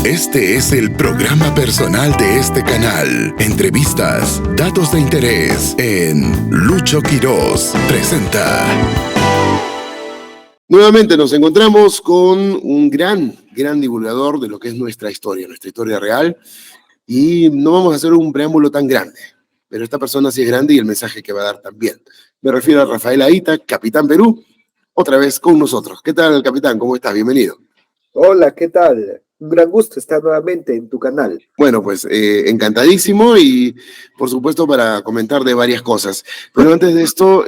Este es el programa personal de este canal. Entrevistas, datos de interés en Lucho Quiroz presenta. Nuevamente nos encontramos con un gran divulgador de lo que es nuestra historia real. Y no vamos a hacer un preámbulo tan grande, pero esta persona sí es grande y el mensaje que va a dar también. Me refiero a Rafael Aita, Capitán Perú, otra vez con nosotros. ¿Qué tal, Capitán? ¿Cómo estás? Bienvenido. Hola, ¿qué tal? Un gran gusto estar nuevamente en tu canal. Bueno, pues encantadísimo y por supuesto para comentar de varias cosas. Pero antes de esto,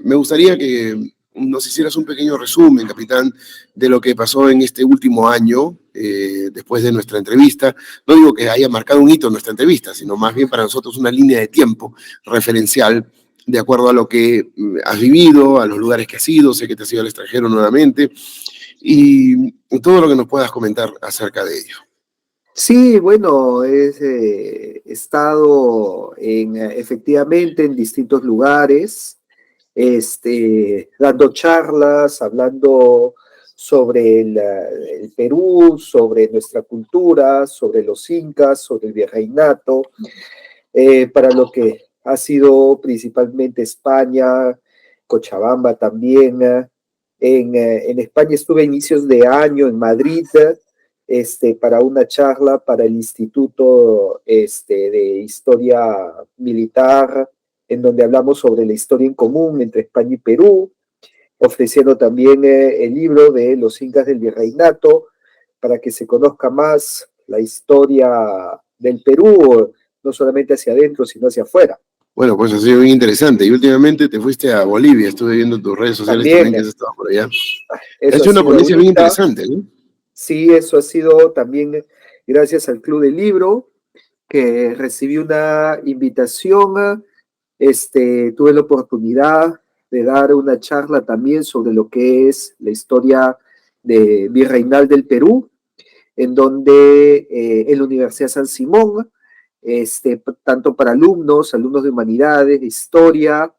me gustaría que nos hicieras un pequeño resumen, capitán, de lo que pasó en este último año, después de nuestra entrevista. No digo que haya marcado un hito en nuestra entrevista, sino más bien para nosotros una línea de tiempo referencial de acuerdo a lo que has vivido, a los lugares que has ido, sé que te has ido al extranjero nuevamente, y todo lo que nos puedas comentar acerca de ello. Sí, bueno, he estado efectivamente en distintos lugares, dando charlas, hablando sobre el Perú, sobre nuestra cultura, sobre los incas, sobre el virreinato, para lo que ha sido principalmente España, Cochabamba también. En España estuve a inicios de año en Madrid, para una charla para el Instituto de Historia Militar, en donde hablamos sobre la historia en común entre España y Perú, ofreciendo también el libro de los Incas del Virreinato, para que se conozca más la historia del Perú, no solamente hacia adentro, sino hacia afuera. Bueno, pues ha sido bien interesante. Y últimamente te fuiste a Bolivia, estuve viendo tus redes sociales también que has estado por allá. Ha Eso ha hecho una sido ponencia bien ahorita. interesante, ¿no? Sí, eso ha sido también gracias al Club del Libro, que recibí una invitación. Tuve la oportunidad de dar una charla también sobre lo que es la historia virreinal del Perú, en donde en la Universidad San Simón, tanto para alumnos de humanidades, de historia,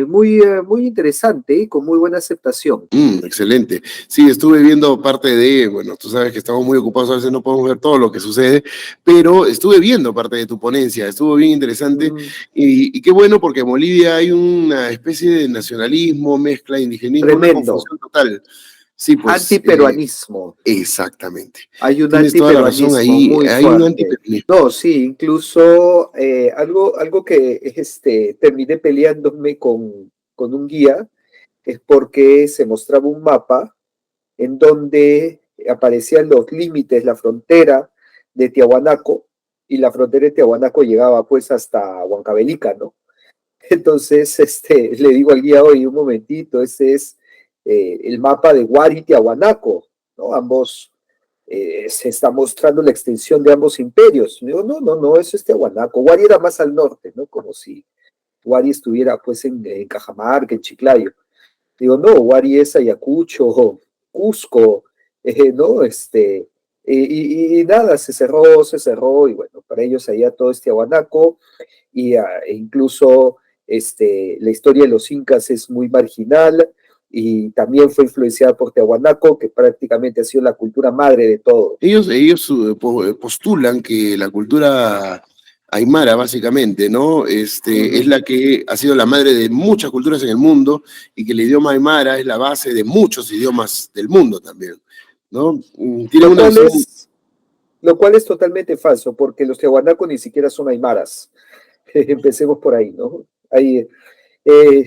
muy interesante y con muy buena aceptación. Excelente. Sí, estuve viendo parte bueno, tú sabes que estamos muy ocupados, a veces no podemos ver todo lo que sucede, pero estuve viendo parte de tu ponencia, estuvo bien interesante y qué bueno porque en Bolivia hay una especie de nacionalismo, mezcla, indigenismo, una Tremendo. confusión total. Sí, pues Antiperuanismo. exactamente. Hay un Tienes toda la razón antiperuanismo ahí, muy hay un fuerte. antiperuanismo. No, sí, incluso algo que terminé peleándome con un guía es porque se mostraba un mapa en donde aparecían los límites, la frontera de Tiahuanaco, y la frontera de Tiahuanaco llegaba pues hasta Huancavelica, ¿no? Entonces, le digo al guía, oye, un momentito, ese es el mapa de Huari y Tiahuanaco, ¿no? Ambos, se está mostrando la extensión de ambos imperios. Digo, no, eso es Tiahuanaco. Huari era más al norte, ¿no? Como si Huari estuviera pues en Cajamarca, en Chiclayo. Digo, no, Huari es Ayacucho, Cusco, ¿no? Y nada, se cerró, y bueno, para ellos allá todo es Tiahuanaco, e incluso la historia de los incas es muy marginal, y también fue influenciada por Tiahuanaco, que prácticamente ha sido la cultura madre de todo. Ellos postulan que la cultura aymara, básicamente, ¿no? Es la que ha sido la madre de muchas culturas en el mundo y que el idioma aymara es la base de muchos idiomas del mundo también, ¿no? Tienen Lo una cual visión. es, lo cual es totalmente falso, porque los Tiahuanaco ni siquiera son aymaras. Empecemos por ahí, ¿no? Ahí,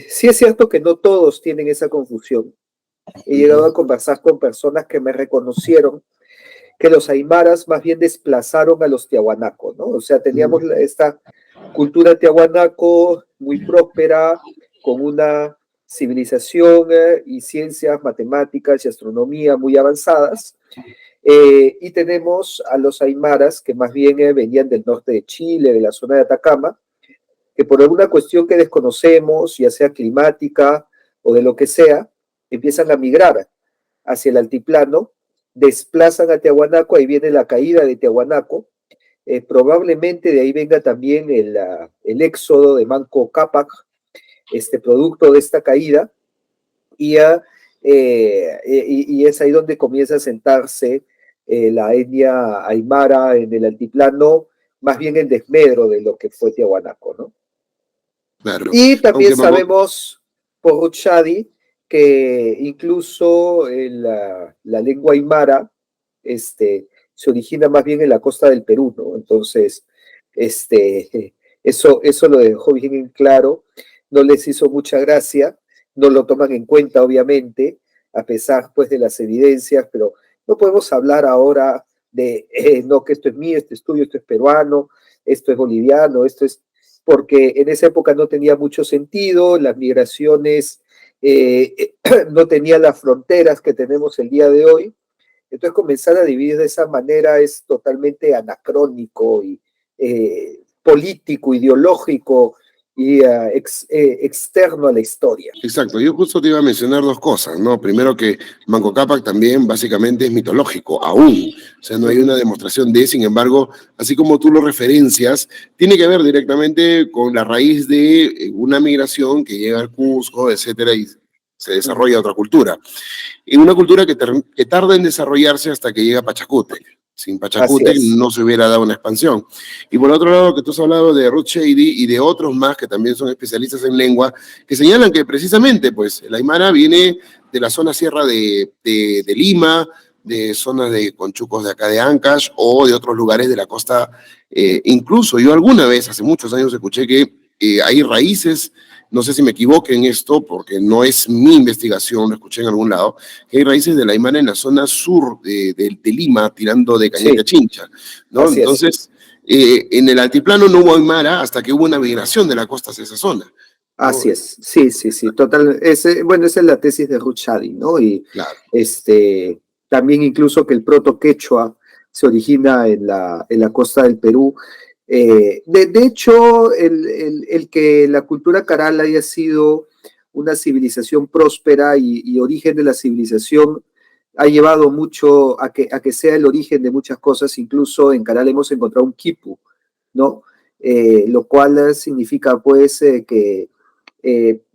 sí es cierto que no todos tienen esa confusión. He llegado a conversar con personas que me reconocieron que los aymaras más bien desplazaron a los tiahuanacos, ¿no? O sea, teníamos esta cultura tiahuanaco muy próspera, con una civilización y ciencias, matemáticas y astronomía muy avanzadas. Y tenemos a los aymaras que más bien venían del norte de Chile, de la zona de Atacama, que por alguna cuestión que desconocemos, ya sea climática o de lo que sea, empiezan a migrar hacia el altiplano, desplazan a Tiahuanaco, ahí viene la caída de Tiahuanaco, probablemente de ahí venga también el éxodo de Manco Cápac, producto de esta caída, y es ahí donde comienza a sentarse la etnia aymara en el altiplano, más bien en desmedro de lo que fue Tiahuanaco, ¿no? Claro. Y también Aunque sabemos por Uchadi que incluso la lengua aymara se origina más bien en la costa del Perú, ¿no? Entonces, eso lo dejó bien en claro, no les hizo mucha gracia, no lo toman en cuenta, obviamente, a pesar pues de las evidencias, pero no podemos hablar ahora de, no, que esto es mío, esto es tuyo, esto es peruano, esto es boliviano, esto es, porque en esa época no tenía mucho sentido, las migraciones no tenían las fronteras que tenemos el día de hoy. Entonces comenzar a dividir de esa manera es totalmente anacrónico y político, ideológico y externo a la historia. exacto, yo justo te iba a mencionar dos cosas, ¿no? Primero que Manco Cápac también básicamente es mitológico, aún, o sea, no hay una demostración de, sin embargo, así como tú lo referencias, tiene que ver directamente con la raíz de una migración que llega al Cusco, etcétera, y se desarrolla otra cultura. Y una cultura que tarda en desarrollarse hasta que llega Pachacute. Sin Así Pachacute es. no se hubiera dado una expansión. Y por otro lado, que tú has hablado de Ruth Shady y de otros más que también son especialistas en lengua, que señalan que precisamente pues, el Aymara viene de la zona sierra de Lima, de zonas de Conchucos de acá de Ancash o de otros lugares de la costa. Incluso yo alguna vez, hace muchos años, escuché que hay raíces, no sé si me equivoqué en esto, porque no es mi investigación, lo escuché en algún lado, que hay raíces del Aymara en la zona sur de Lima, tirando de Cañete a Sí, Chincha, ¿no? así es. Entonces, en el altiplano no hubo Aymara hasta que hubo una migración de la costa hacia esa zona, ¿no? Así es, sí, sí, sí, total. Bueno, esa es la tesis de Ruchadi, ¿no? Y Claro. este, también incluso que el proto-quechua se origina en la costa del Perú. De hecho, el que la cultura caral haya sido una civilización próspera y origen de la civilización ha llevado mucho a que sea el origen de muchas cosas. Incluso en Caral hemos encontrado un quipu, ¿no? Lo cual significa pues que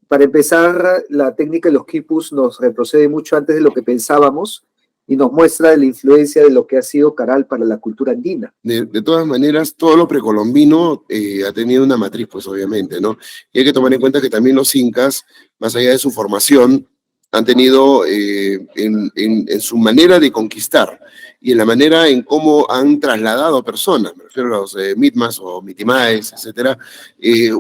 para empezar, la técnica de los quipus nos retrocede mucho antes de lo que pensábamos y nos muestra la influencia de lo que ha sido Caral para la cultura andina. De todas maneras, todo lo precolombino ha tenido una matriz, pues obviamente, ¿no? Y hay que tomar en cuenta que también los incas, más allá de su formación, han tenido en su manera de conquistar y en la manera en cómo han trasladado personas, me refiero a los mitmas o mitimaes, etcétera,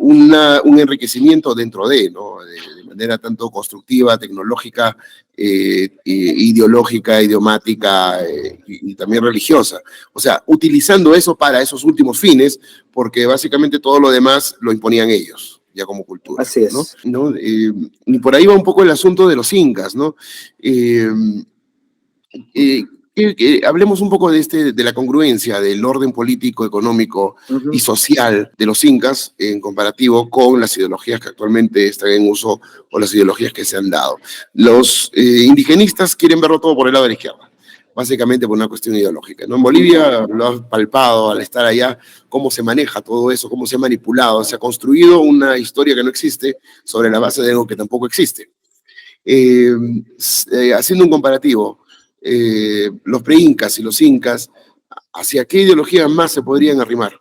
un enriquecimiento dentro de, ¿no? De manera tanto constructiva, tecnológica, ideológica, idiomática y también religiosa. O sea, utilizando eso para esos últimos fines, porque básicamente todo lo demás lo imponían ellos, ya como cultura, Así ¿no? es. ¿No? Y por ahí va un poco el asunto de los incas, ¿no? Eh, eh, hablemos un poco de la congruencia del orden político, económico Uh y -huh. social de los incas en comparativo con las ideologías que actualmente están en uso o las ideologías que se han dado. Los indigenistas quieren verlo todo por el lado de la izquierda, básicamente por una cuestión ideológica, ¿no? En Bolivia lo has palpado al estar allá, cómo se maneja todo eso, cómo se ha manipulado, se ha construido una historia que no existe sobre la base de algo que tampoco existe. Haciendo un comparativo, los pre-incas y los incas, ¿hacia qué ideología más se podrían arrimar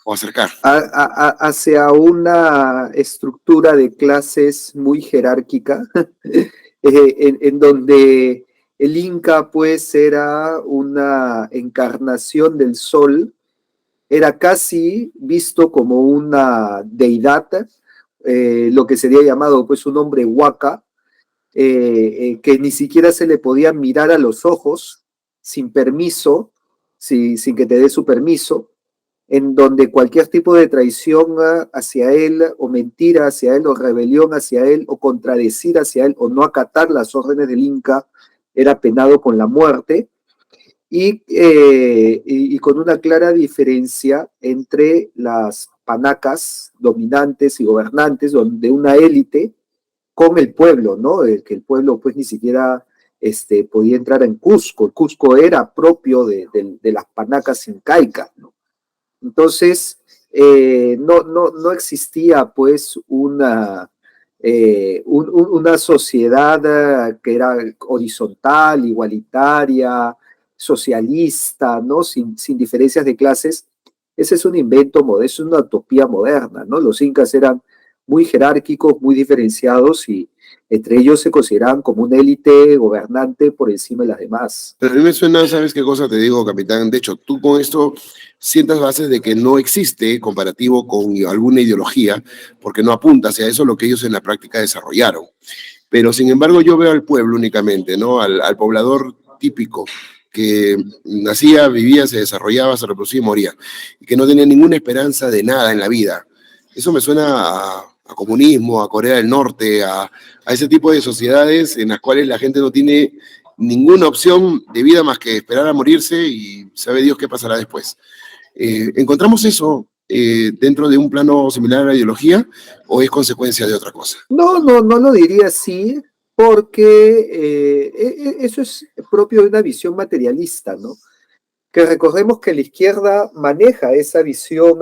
o acercar? Hacia una estructura de clases muy jerárquica, en donde el Inca pues era una encarnación del sol, era casi visto como una deidad, lo que sería llamado pues un hombre huaca, que ni siquiera se le podía mirar a los ojos sin permiso, sin que te dé su permiso, en donde cualquier tipo de traición hacia él, o mentira hacia él, o rebelión hacia él, o contradecir hacia él, o no acatar las órdenes del Inca, era penado con la muerte, y con una clara diferencia entre las panacas dominantes y gobernantes de una élite con el pueblo, ¿no? Que el pueblo pues ni siquiera podía entrar en Cusco. El Cusco era propio de las panacas incaicas, ¿no? Entonces, no existía pues una sociedad que era horizontal, igualitaria, socialista, ¿no? Sin diferencias de clases, ese es un invento moderno, es una utopía moderna, ¿no? Los incas eran muy jerárquicos, muy diferenciados y entre ellos se consideraban como una élite gobernante por encima de las demás. Pero a mí me suena, ¿sabes qué cosa te digo, capitán? De hecho, tú con esto sientas bases de que no existe comparativo con alguna ideología, porque no apunta hacia eso lo que ellos en la práctica desarrollaron. Pero sin embargo yo veo al pueblo únicamente, ¿no? Al poblador típico que nacía, vivía, se desarrollaba, se reproducía y moría, y que no tenía ninguna esperanza de nada en la vida. Eso me suena a comunismo, a Corea del Norte, a ese tipo de sociedades en las cuales la gente no tiene ninguna opción de vida más que esperar a morirse y sabe Dios qué pasará después. ¿Encontramos eso dentro de un plano similar a la ideología o es consecuencia de otra cosa? No lo diría así, porque eso es propio de una visión materialista, ¿no? Que recordemos que la izquierda maneja esa visión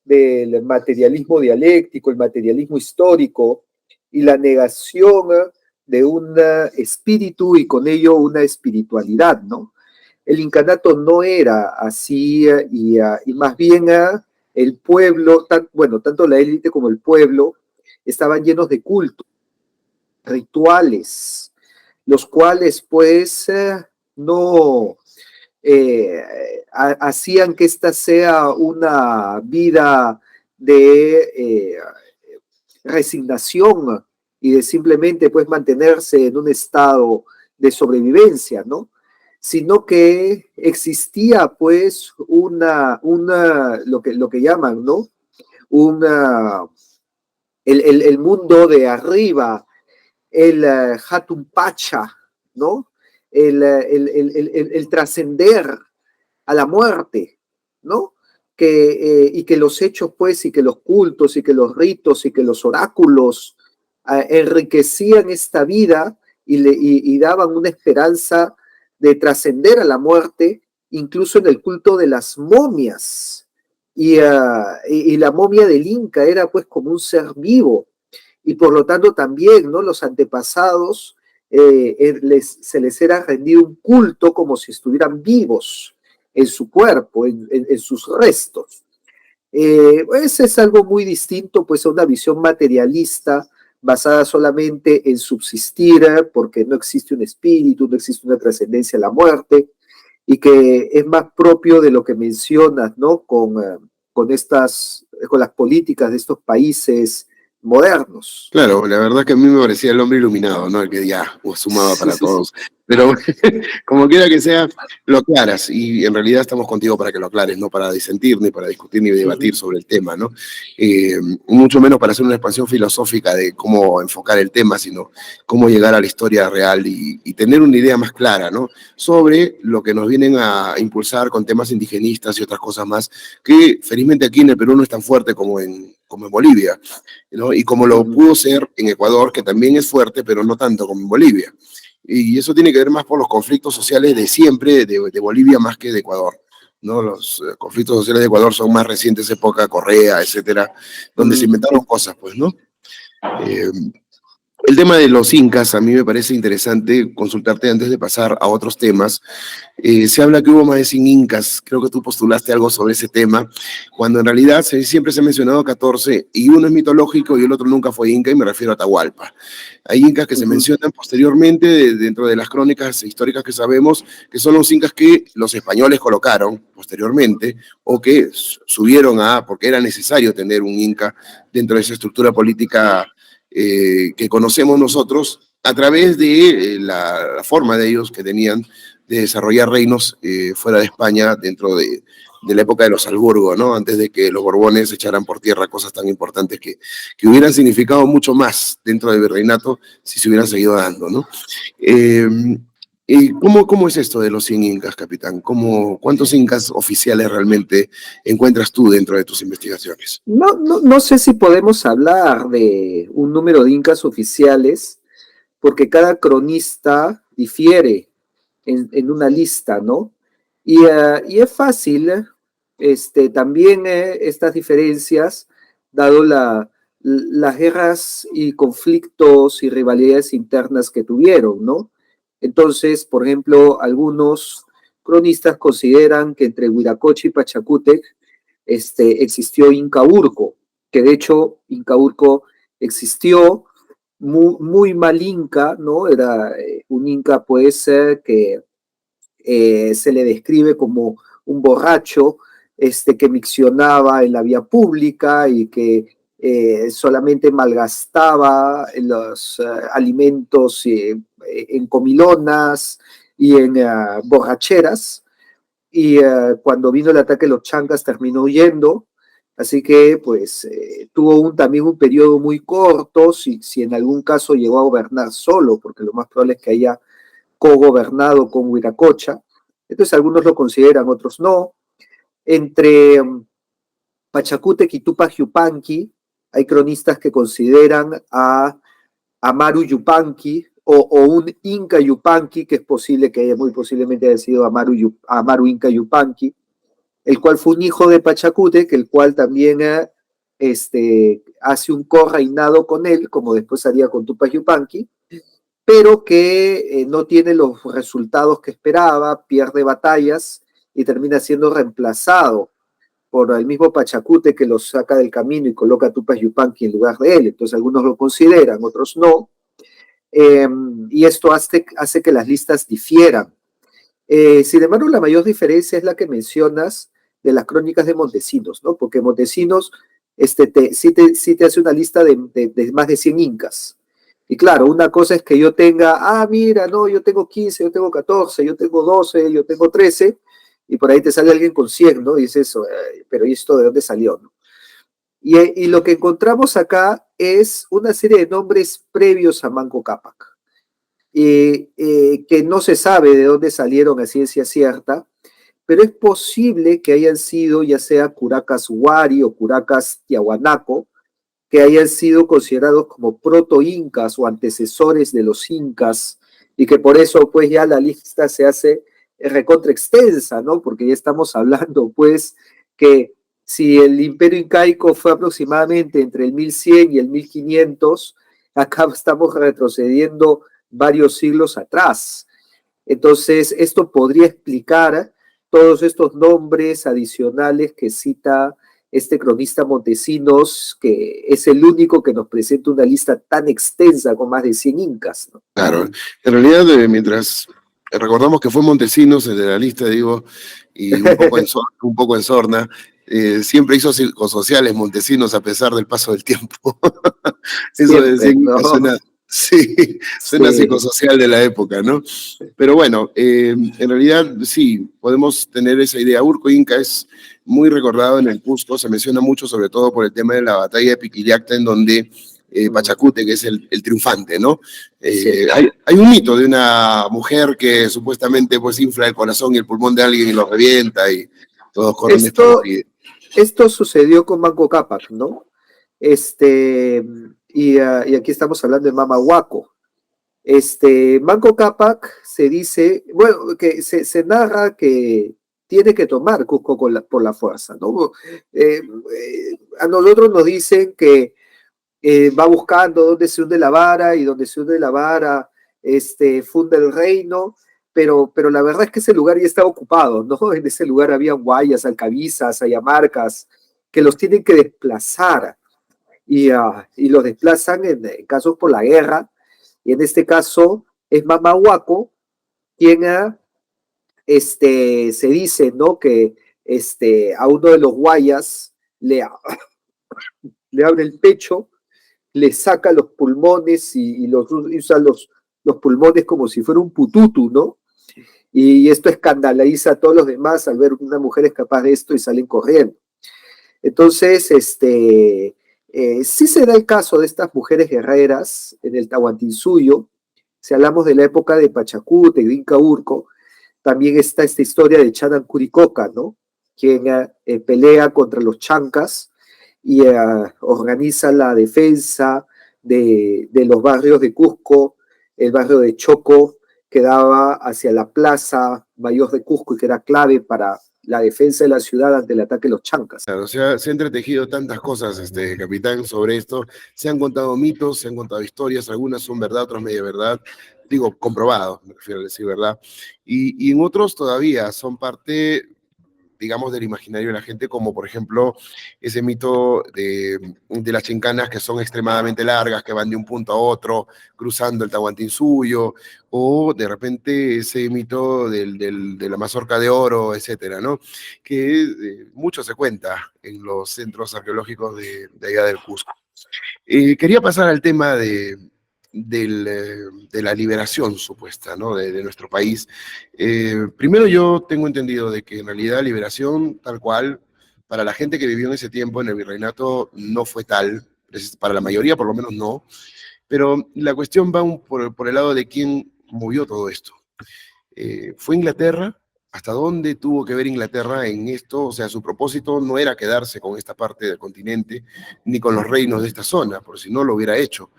del materialismo dialéctico, el materialismo histórico y la negación de un espíritu y con ello una espiritualidad, ¿no? El incanato no era así y más bien el pueblo, bueno, tanto la élite como el pueblo estaban llenos de cultos, rituales, los cuales pues no hacían que esta sea una vida de resignación y de simplemente pues mantenerse en un estado de sobrevivencia, ¿no? Sino que existía pues lo que llaman, ¿no? Una, el mundo de arriba, el Hatun Pacha, ¿no? El trascender a la muerte, ¿no? Y que los hechos, pues, y que los cultos, y que los ritos, y que los oráculos enriquecían esta vida y daban una esperanza de trascender a la muerte, incluso en el culto de las momias. Y la momia del Inca era pues como un ser vivo, y por lo tanto también, ¿no? Los antepasados se les era rendido un culto como si estuvieran vivos en su cuerpo, en sus restos. Ese es algo muy distinto pues a una visión materialista basada solamente en subsistir, porque no existe un espíritu, no existe una trascendencia a la muerte, y que es más propio de lo que mencionas, ¿no? Con las políticas de estos países modernos. Claro, la verdad que a mí me parecía el hombre iluminado, ¿no? El que ya sumaba para todos. Pero como quiera que sea, lo aclaras y en realidad estamos contigo para que lo aclares, no para disentir, ni para discutir, ni debatir sobre el tema, ¿no? Mucho menos para hacer una expansión filosófica de cómo enfocar el tema, sino cómo llegar a la historia real y tener una idea más clara, ¿no? Sobre lo que nos vienen a impulsar con temas indigenistas y otras cosas más, que felizmente aquí en el Perú no es tan fuerte como en Bolivia, ¿no? Y como lo pudo ser en Ecuador, que también es fuerte, pero no tanto como en Bolivia. Y eso tiene que ver más por los conflictos sociales de siempre, de Bolivia más que de Ecuador, ¿no? Los conflictos sociales de Ecuador son más recientes, época Correa, etcétera, donde se inventaron cosas, pues, ¿no? El tema de los incas, a mí me parece interesante consultarte antes de pasar a otros temas. Se habla que hubo más de 100 incas, creo que tú postulaste algo sobre ese tema, cuando en realidad siempre se ha mencionado 14, y uno es mitológico y el otro nunca fue inca, y me refiero a Atahualpa. Hay incas que se mencionan posteriormente dentro de las crónicas históricas que sabemos, que son los incas que los españoles colocaron posteriormente, o que subieron porque era necesario tener un inca dentro de esa estructura política que conocemos nosotros a través de la forma de ellos que tenían de desarrollar reinos fuera de España dentro de la época de los Habsburgo, ¿no? Antes de que los Borbones echaran por tierra cosas tan importantes que hubieran significado mucho más dentro del virreinato si se hubieran seguido dando, ¿no? ¿Cómo es esto de los 100 incas, capitán? ¿Cuántos incas oficiales realmente encuentras tú dentro de tus investigaciones? No sé si podemos hablar de un número de incas oficiales, porque cada cronista difiere en una lista, ¿no? Y es fácil, también estas diferencias, dado las guerras y conflictos y rivalidades internas que tuvieron, ¿no? Entonces, por ejemplo, algunos cronistas consideran que entre Huiracocha y Pachacútec existió Inca Urco, que de hecho Inca Urco existió, muy, muy mal Inca, ¿no? Era un Inca, pues, que se le describe como un borracho, que miccionaba en la vía pública y que solamente malgastaba los alimentos en comilonas y en borracheras. Y cuando vino el ataque de los chancas terminó huyendo. Así que, pues, tuvo también un periodo muy corto, si en algún caso llegó a gobernar solo, porque lo más probable es que haya cogobernado con Huiracocha. Entonces, algunos lo consideran, otros no. Entre Pachacútec y Tupac Yupanqui, hay cronistas que consideran a Amaru Yupanqui o un Inca Yupanqui, que es posible que haya, muy posiblemente haya sido Amaru Inca Yupanqui, el cual fue un hijo de Pachacútec, el cual también hace un correinado con él, como después haría con Tupac Yupanqui, pero que no tiene los resultados que esperaba, pierde batallas y termina siendo reemplazado por el mismo Pachacútec, que lo saca del camino y coloca a Tupac Yupanqui en lugar de él. Entonces algunos lo consideran, otros no. Y esto hace que las listas difieran. Sin embargo, la mayor diferencia es la que mencionas de las crónicas de Montesinos, ¿no? Porque Montesinos sí te hace una lista de más de 100 incas. Y claro, una cosa es que yo tenga, mira, no, yo tengo 15, yo tengo 14, yo tengo 12, yo tengo 13, y por ahí te sale alguien con 100, ¿no? Y dices, pero ¿y esto de dónde salió, no? Y lo que encontramos acá es una serie de nombres previos a Manco Cápac, que no se sabe de dónde salieron a ciencia cierta, pero es posible que hayan sido ya sea Curacas Huari o Curacas Tiahuanaco, que hayan sido considerados como proto-incas o antecesores de los incas, y que por eso pues ya la lista se hace recontra extensa, ¿no? Porque ya estamos hablando pues que si el imperio incaico fue aproximadamente entre el 1100 y el 1500, acá estamos retrocediendo varios siglos atrás. Entonces, esto podría explicar todos estos nombres adicionales que cita este cronista Montesinos, que es el único que nos presenta una lista tan extensa con más de 100 incas, ¿no? Claro, en realidad, mientras recordamos que fue Montesinos el de la lista, digo, y un poco en sorna, siempre hizo psicosociales Montesinos a pesar del paso del tiempo. Eso de Siempre, 100 ¿no? incas suena, sí, suena Sí, psicosocial de la época, ¿no? Pero bueno, en realidad sí, podemos tener esa idea. Urco Inca es muy recordado en el Cusco, se menciona mucho sobre todo por el tema de la batalla de Piquillacta, en donde Pachacute, que es el triunfante, ¿no? sí. Hay un mito de una mujer que supuestamente pues infla el corazón y el pulmón de alguien y lo revienta y todos corren de favor. Esto sucedió con Manco Cápac, ¿no? Y aquí estamos hablando de Mama Huaco. Manco Cápac se dice, bueno, que se narra que tiene que tomar Cusco por la fuerza, ¿no? A nosotros nos dicen que va buscando dónde se hunde la vara y donde se hunde la vara, funda el reino, pero la verdad es que ese lugar ya está ocupado, ¿no? En ese lugar había guayas, alcabizas, ayamarcas, que los tienen que desplazar y los desplazan en casos por la guerra, y en este caso es Mama Huaco quien se dice, ¿no? Que a uno de los guayas le abre el pecho, le saca los pulmones y usa los pulmones como si fuera un pututu, ¿no? Y esto escandaliza a todos los demás al ver que una mujer es capaz de esto y salen corriendo. Entonces, sí se da el caso de estas mujeres guerreras en el Tahuantinsuyo. Si hablamos de la época de Pachacútec, de Inca Urco, también está esta historia de Chanan Curicoca, ¿no? Quien pelea contra los chancas y organiza la defensa de los barrios de Cusco, el barrio de Choco, que daba hacia la Plaza Mayor de Cusco y que era clave para la defensa de la ciudad ante el ataque de los chancas. Claro, se ha entretejido tantas cosas, capitán, sobre esto. Se han contado mitos, se han contado historias, algunas son verdad, otras media verdad. Digo, comprobado, me refiero a decir verdad. Y en otros todavía son parte, digamos, del imaginario de la gente, como por ejemplo ese mito de las chincanas que son extremadamente largas, que van de un punto a otro, cruzando el Tahuantinsuyo, o de repente ese mito de la mazorca de oro, etcétera, ¿no? Que mucho se cuenta en los centros arqueológicos de allá del Cusco. Quería pasar al tema de la liberación supuesta, ¿no? De nuestro país. Primero yo tengo entendido de que en realidad liberación tal cual, para la gente que vivió en ese tiempo en el virreinato no fue tal, para la mayoría por lo menos no, pero la cuestión va por el lado de quién movió todo esto. ¿Fue Inglaterra? ¿Hasta dónde tuvo que ver Inglaterra en esto? O sea, su propósito no era quedarse con esta parte del continente, ni con los reinos de esta zona, por si no lo hubiera hecho.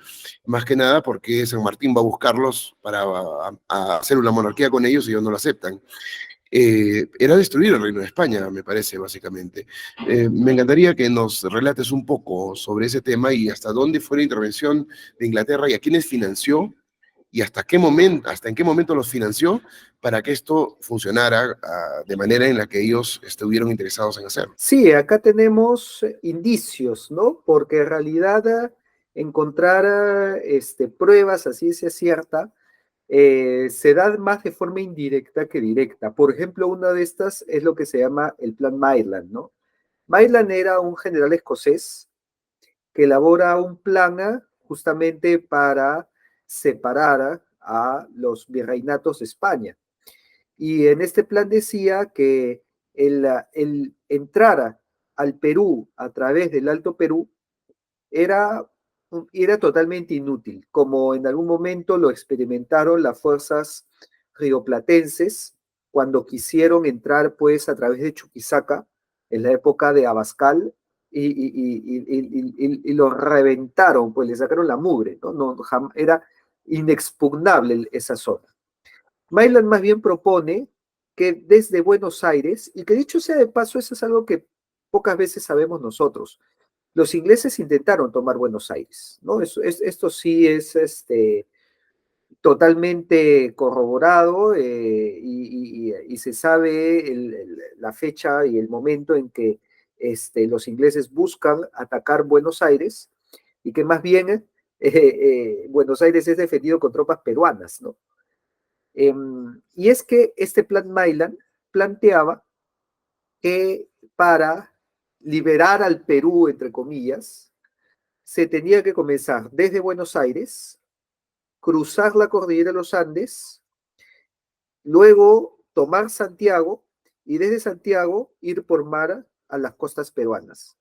Más que nada porque San Martín va a buscarlos para a hacer una monarquía con ellos y ellos no lo aceptan. Era destruir el reino de España, me parece, básicamente. Me encantaría que nos relates un poco sobre ese tema y hasta dónde fue la intervención de Inglaterra y a quiénes financió y hasta en qué momento los financió para que esto funcionara de manera en la que ellos estuvieron interesados en hacerlo. Sí, acá tenemos indicios, ¿no? Porque en realidad encontrar pruebas a ciencia cierta se da más de forma indirecta que directa. Por ejemplo, una de estas es lo que se llama el Plan Maitland, ¿no? Maitland era un general escocés que elabora un plan justamente para separar a los virreinatos de España. Y en este plan decía que el entrar al Perú a través del Alto Perú era, era totalmente inútil, como en algún momento lo experimentaron las fuerzas rioplatenses cuando quisieron entrar pues a través de Chuquisaca en la época de Abascal y lo reventaron, pues le sacaron la mugre, ¿no? Era inexpugnable esa zona. Mayland más bien propone que desde Buenos Aires, y que dicho sea de paso, eso es algo que pocas veces sabemos nosotros, los ingleses intentaron tomar Buenos Aires, ¿no? Esto sí es totalmente corroborado y se sabe la fecha y el momento en que los ingleses buscan atacar Buenos Aires y que más bien Buenos Aires es defendido con tropas peruanas, ¿no? Y es que este plan Mayland planteaba que para liberar al Perú, entre comillas, se tenía que comenzar desde Buenos Aires, cruzar la cordillera de los Andes, luego tomar Santiago y desde Santiago ir por mar a las costas peruanas.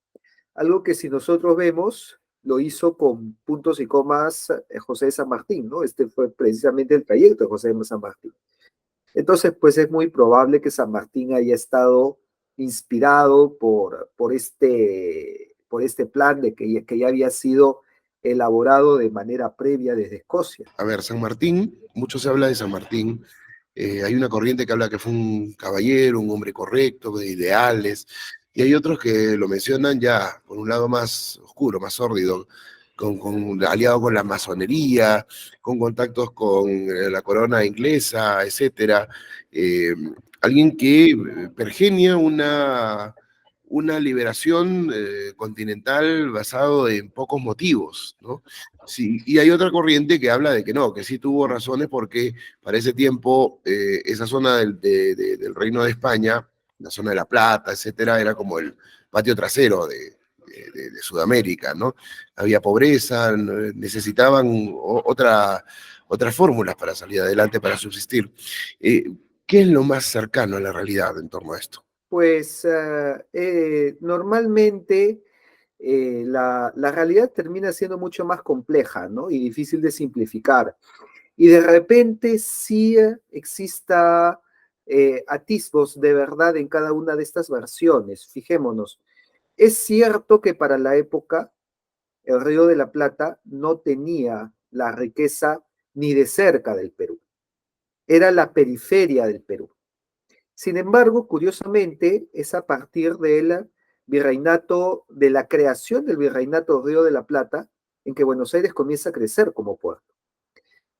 Algo que si nosotros vemos, lo hizo con puntos y comas José de San Martín, ¿no? Este fue precisamente el trayecto de José de San Martín. Entonces, pues es muy probable que San Martín haya estado inspirado por este plan de que ya había sido elaborado de manera previa desde Escocia. A ver, San Martín, mucho se habla de San Martín. Hay una corriente que habla que fue un caballero, un hombre correcto, de ideales, y hay otros que lo mencionan ya por un lado más oscuro, más sórdido, aliado con la masonería, con contactos con la corona inglesa, etcétera. Eh, Alguien que pergenia una liberación continental basado en pocos motivos, ¿no? Sí, y hay otra corriente que habla de que no, que sí tuvo razones porque para ese tiempo esa zona del Reino de España, la zona de La Plata, etcétera, era como el patio trasero de Sudamérica, ¿no? Había pobreza, necesitaban otras fórmulas para salir adelante, para subsistir. ¿Qué es lo más cercano a la realidad en torno a esto? Pues normalmente la realidad termina siendo mucho más compleja, ¿no? Y difícil de simplificar. Y de repente sí exista atisbos de verdad en cada una de estas versiones. Fijémonos, es cierto que para la época el Río de la Plata no tenía la riqueza ni de cerca del Perú. era la periferia del Perú. Sin embargo, curiosamente, es a partir del virreinato, de la creación del virreinato Río de la Plata, en que Buenos Aires comienza a crecer como puerto.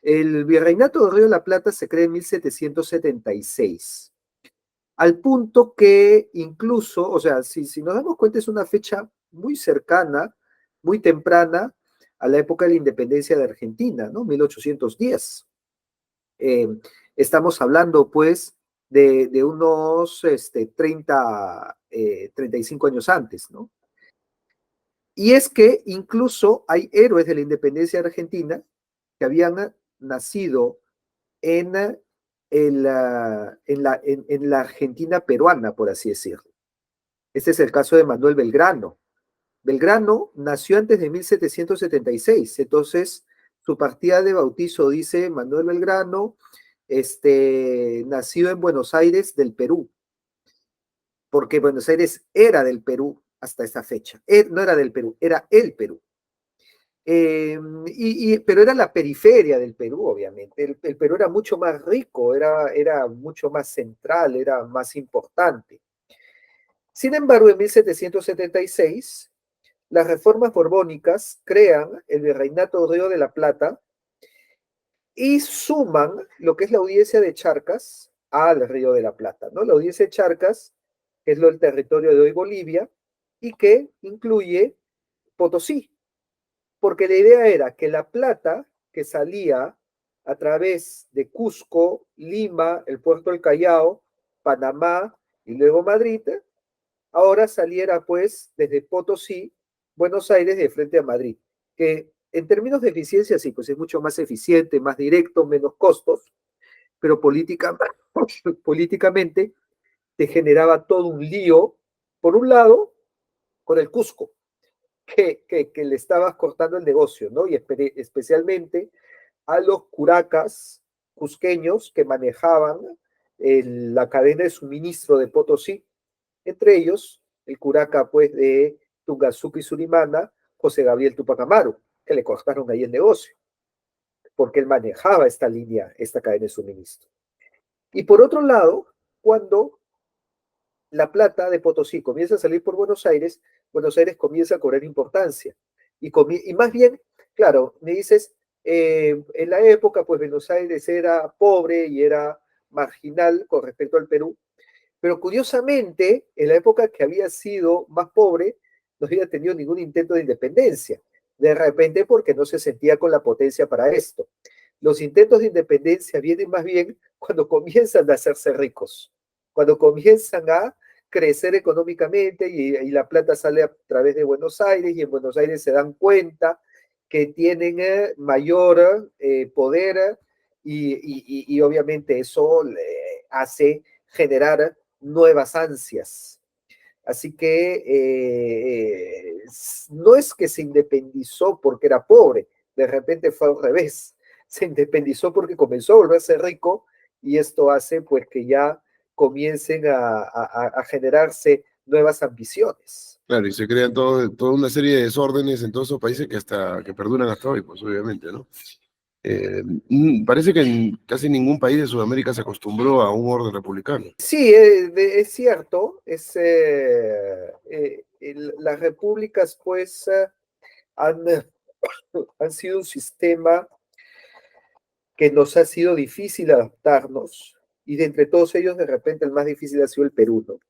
El virreinato de Río de la Plata se crea en 1776, al punto que incluso, o sea, si nos damos cuenta, es una fecha muy cercana, muy temprana a la época de la independencia de Argentina, ¿no? 1810. Eh, Estamos hablando, pues, de unos 35 años antes, ¿no? Y es que incluso hay héroes de la independencia argentina que habían nacido en, en la Argentina peruana, por así decirlo. Este es el caso de Manuel Belgrano. Belgrano nació antes de 1776, entonces su partida de bautizo dice Manuel Belgrano, nacido en Buenos Aires del Perú, porque Buenos Aires era del Perú hasta esta fecha. No era del Perú, era el Perú. Pero era la periferia del Perú, obviamente. El Perú era mucho más rico, era mucho más central, era más importante. Sin embargo, en 1776, las reformas borbónicas crean el Virreinato Río de la Plata y suman lo que es la audiencia de Charcas al Río de la Plata, ¿no? La audiencia de Charcas, que es el territorio de hoy Bolivia, y que incluye Potosí, porque la idea era que la plata que salía a través de Cusco, Lima, el puerto del Callao, Panamá y luego Madrid, ahora saliera pues desde Potosí, Buenos Aires, de frente a Madrid, que en términos de eficiencia sí, pues es mucho más eficiente, más directo, menos costos, pero políticamente te generaba todo un lío, por un lado, con el Cusco, que le estabas cortando el negocio, ¿no? Y especialmente a los curacas cusqueños que manejaban la cadena de suministro de Potosí, entre ellos el curaca pues de Tungazuca y Surimana, José Gabriel Tupac Amaru, que le cortaron ahí el negocio, porque él manejaba esta línea, esta cadena de suministro. Y por otro lado, cuando la plata de Potosí comienza a salir por Buenos Aires comienza a cobrar importancia. Y más bien, claro, me dices, en la época, pues Buenos Aires era pobre y era marginal con respecto al Perú, pero curiosamente, en la época que había sido más pobre, no había tenido ningún intento de independencia. De repente, porque no se sentía con la potencia para esto. Los intentos de independencia vienen más bien cuando comienzan a hacerse ricos, cuando comienzan a crecer económicamente y la plata sale a través de Buenos Aires y en Buenos Aires se dan cuenta que tienen mayor poder y obviamente eso hace generar nuevas ansias. Así que no es que se independizó porque era pobre, de repente fue al revés, se independizó porque comenzó a volverse rico y esto hace pues que ya comiencen a generarse nuevas ambiciones. Claro, y se crean toda una serie de desórdenes en todos esos países que perduran hasta hoy, pues obviamente, ¿no? Parece que en casi ningún país de Sudamérica se acostumbró a un orden republicano. Sí, es cierto, las repúblicas pues han, han sido un sistema que nos ha sido difícil adaptarnos y de entre todos ellos de repente el más difícil ha sido el Perú, ¿no?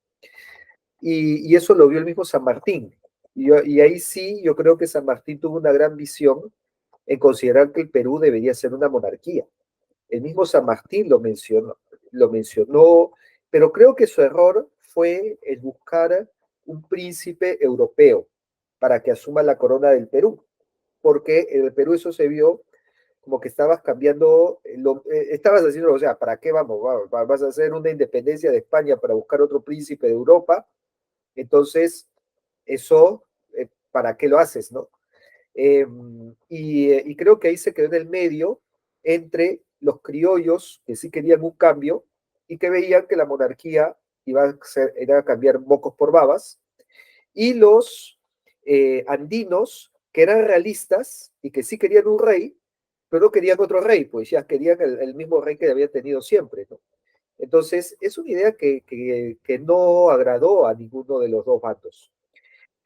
Y eso lo vio el mismo San Martín. Y ahí sí, yo creo que San Martín tuvo una gran visión en considerar que el Perú debería ser una monarquía. El mismo San Martín lo mencionó, pero creo que su error fue el buscar un príncipe europeo para que asuma la corona del Perú, porque en el Perú eso se vio como que estabas cambiando, estabas haciendo, o sea, ¿para qué vamos? ¿Vas a hacer una independencia de España para buscar otro príncipe de Europa? Entonces, eso, ¿para qué lo haces, no? Y creo que ahí se quedó en el medio entre los criollos que sí querían un cambio y que veían que la monarquía era a cambiar mocos por babas, y los andinos que eran realistas y que sí querían un rey, pero no querían otro rey, pues ya querían el mismo rey que había tenido siempre, ¿no? Entonces, es una idea que no agradó a ninguno de los dos bandos.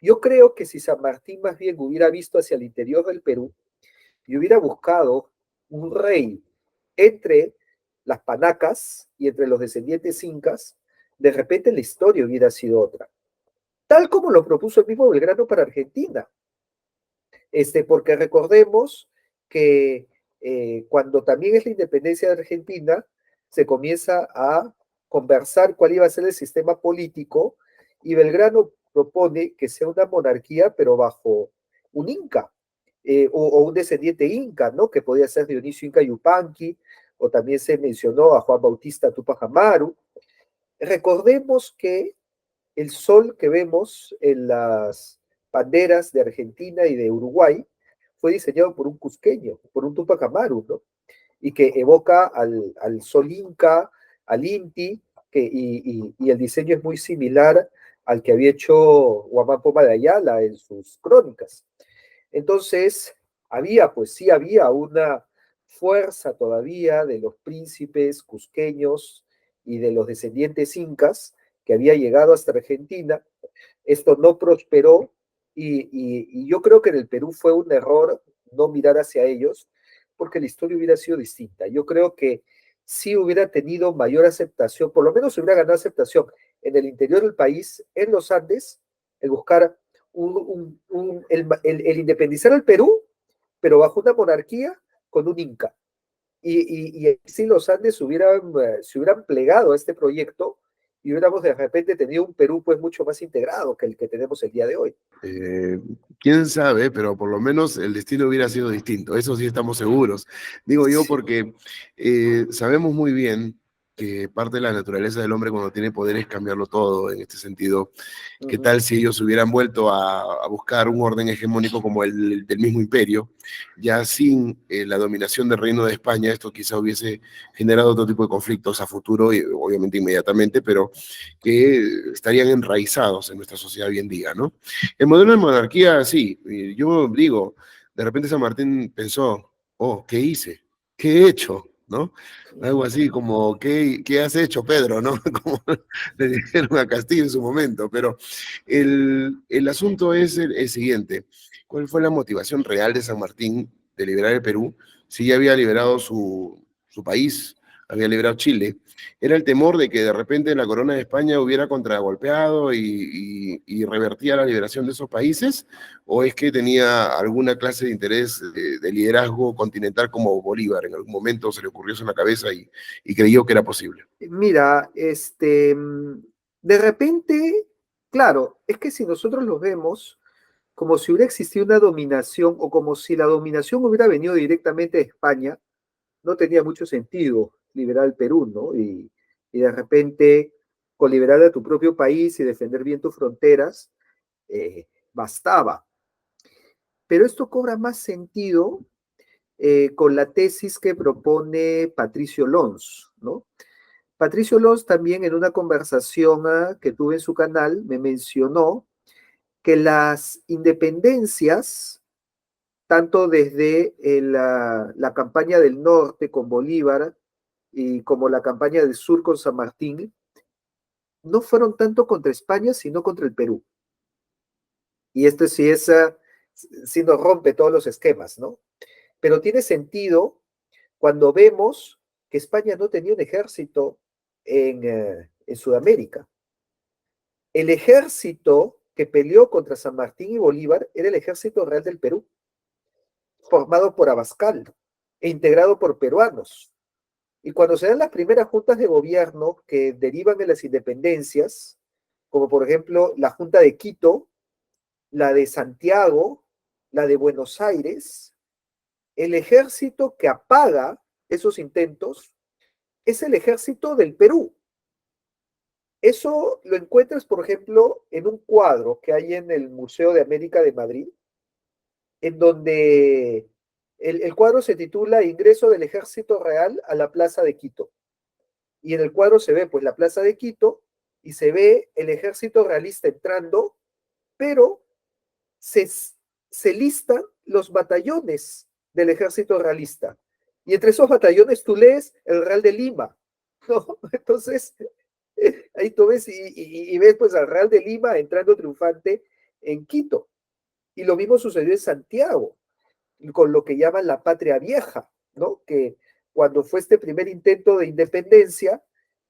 Yo creo que si San Martín más bien hubiera visto hacia el interior del Perú y hubiera buscado un rey entre las panacas y entre los descendientes incas, de repente la historia hubiera sido otra. Tal como lo propuso el mismo Belgrano para Argentina. Porque recordemos que cuando también es la independencia de Argentina, se comienza a conversar cuál iba a ser el sistema político y Belgrano propone que sea una monarquía, pero bajo un inca o un descendiente inca, ¿no? Que podía ser Dionisio Inca Yupanqui, o también se mencionó a Juan Bautista Tupac Amaru. Recordemos que el sol que vemos en las banderas de Argentina y de Uruguay fue diseñado por un cusqueño, por un Tupac Amaru, ¿no? Y que evoca al sol inca, al Inti, y el diseño es muy similar al que había hecho Huamán Poma de Ayala en sus crónicas. Entonces, pues sí había una fuerza todavía de los príncipes cusqueños y de los descendientes incas que había llegado hasta Argentina. Esto no prosperó y yo creo que en el Perú fue un error no mirar hacia ellos porque la historia hubiera sido distinta. Yo creo que sí hubiera tenido mayor aceptación, por lo menos hubiera ganado aceptación en el interior del país, en los Andes, el buscar el independizar al Perú, pero bajo una monarquía con un Inca. Y si los Andes se hubieran plegado a este proyecto y hubiéramos de repente tenido un Perú pues mucho más integrado que el que tenemos el día de hoy. Quién sabe, pero por lo menos el destino hubiera sido distinto, eso sí estamos seguros. Digo yo Sí. porque sabemos muy bien que parte de la naturaleza del hombre cuando tiene poder es cambiarlo todo en este sentido. ¿Qué Uh-huh. tal si ellos hubieran vuelto a buscar un orden hegemónico como el del mismo imperio, ya sin la dominación del Reino de España? Esto quizá hubiese generado otro tipo de conflictos a futuro, y obviamente inmediatamente, pero que estarían enraizados en nuestra sociedad hoy en día, ¿no? El modelo de monarquía, sí, yo digo, de repente San Martín pensó, oh, ¿qué hice? ¿Qué he hecho? ¿No? Algo así como, ¿qué has hecho, Pedro? ¿No? Como le dijeron a Castillo en su momento, pero el asunto es el siguiente. ¿Cuál fue la motivación real de San Martín de liberar el Perú si ya había liberado su país, había liberado Chile? Era el temor de que de repente la corona de España hubiera contragolpeado y revertía la liberación de esos países, o es que tenía alguna clase de interés de liderazgo continental como Bolívar. En algún momento se le ocurrió eso en la cabeza y creyó que era posible. Mira, de repente, claro, es que si nosotros lo vemos como si hubiera existido una dominación o como si la dominación hubiera venido directamente de España, no tenía mucho sentido liberar el Perú, ¿no? Y de repente, con liberar a tu propio país y defender bien tus fronteras, bastaba. Pero esto cobra más sentido con la tesis que propone Patricio Lons, ¿no? Patricio Lons también en una conversación que tuve en su canal me mencionó que las independencias, tanto desde la campaña del norte con Bolívar y como la campaña del sur con San Martín, no fueron tanto contra España, sino contra el Perú. Y esto sí sí nos rompe todos los esquemas, ¿no? Pero tiene sentido cuando vemos que España no tenía un ejército en Sudamérica. El ejército que peleó contra San Martín y Bolívar era el ejército real del Perú, formado por Abascal e integrado por peruanos. Y cuando se dan las primeras juntas de gobierno que derivan de las independencias, como por ejemplo la Junta de Quito, la de Santiago, la de Buenos Aires, el ejército que apaga esos intentos es el ejército del Perú. Eso lo encuentras, por ejemplo, en un cuadro que hay en el Museo de América de Madrid, en donde el cuadro se titula Ingreso del Ejército Real a la Plaza de Quito. Y en el cuadro se ve pues la Plaza de Quito y se ve el ejército realista entrando, pero se listan los batallones del ejército realista. Y entre esos batallones tú lees el Real de Lima, ¿no? Entonces, ahí tú ves y ves pues al Real de Lima entrando triunfante en Quito. Y lo mismo sucedió en Santiago, con lo que llaman la Patria Vieja, ¿no? Que cuando fue este primer intento de independencia,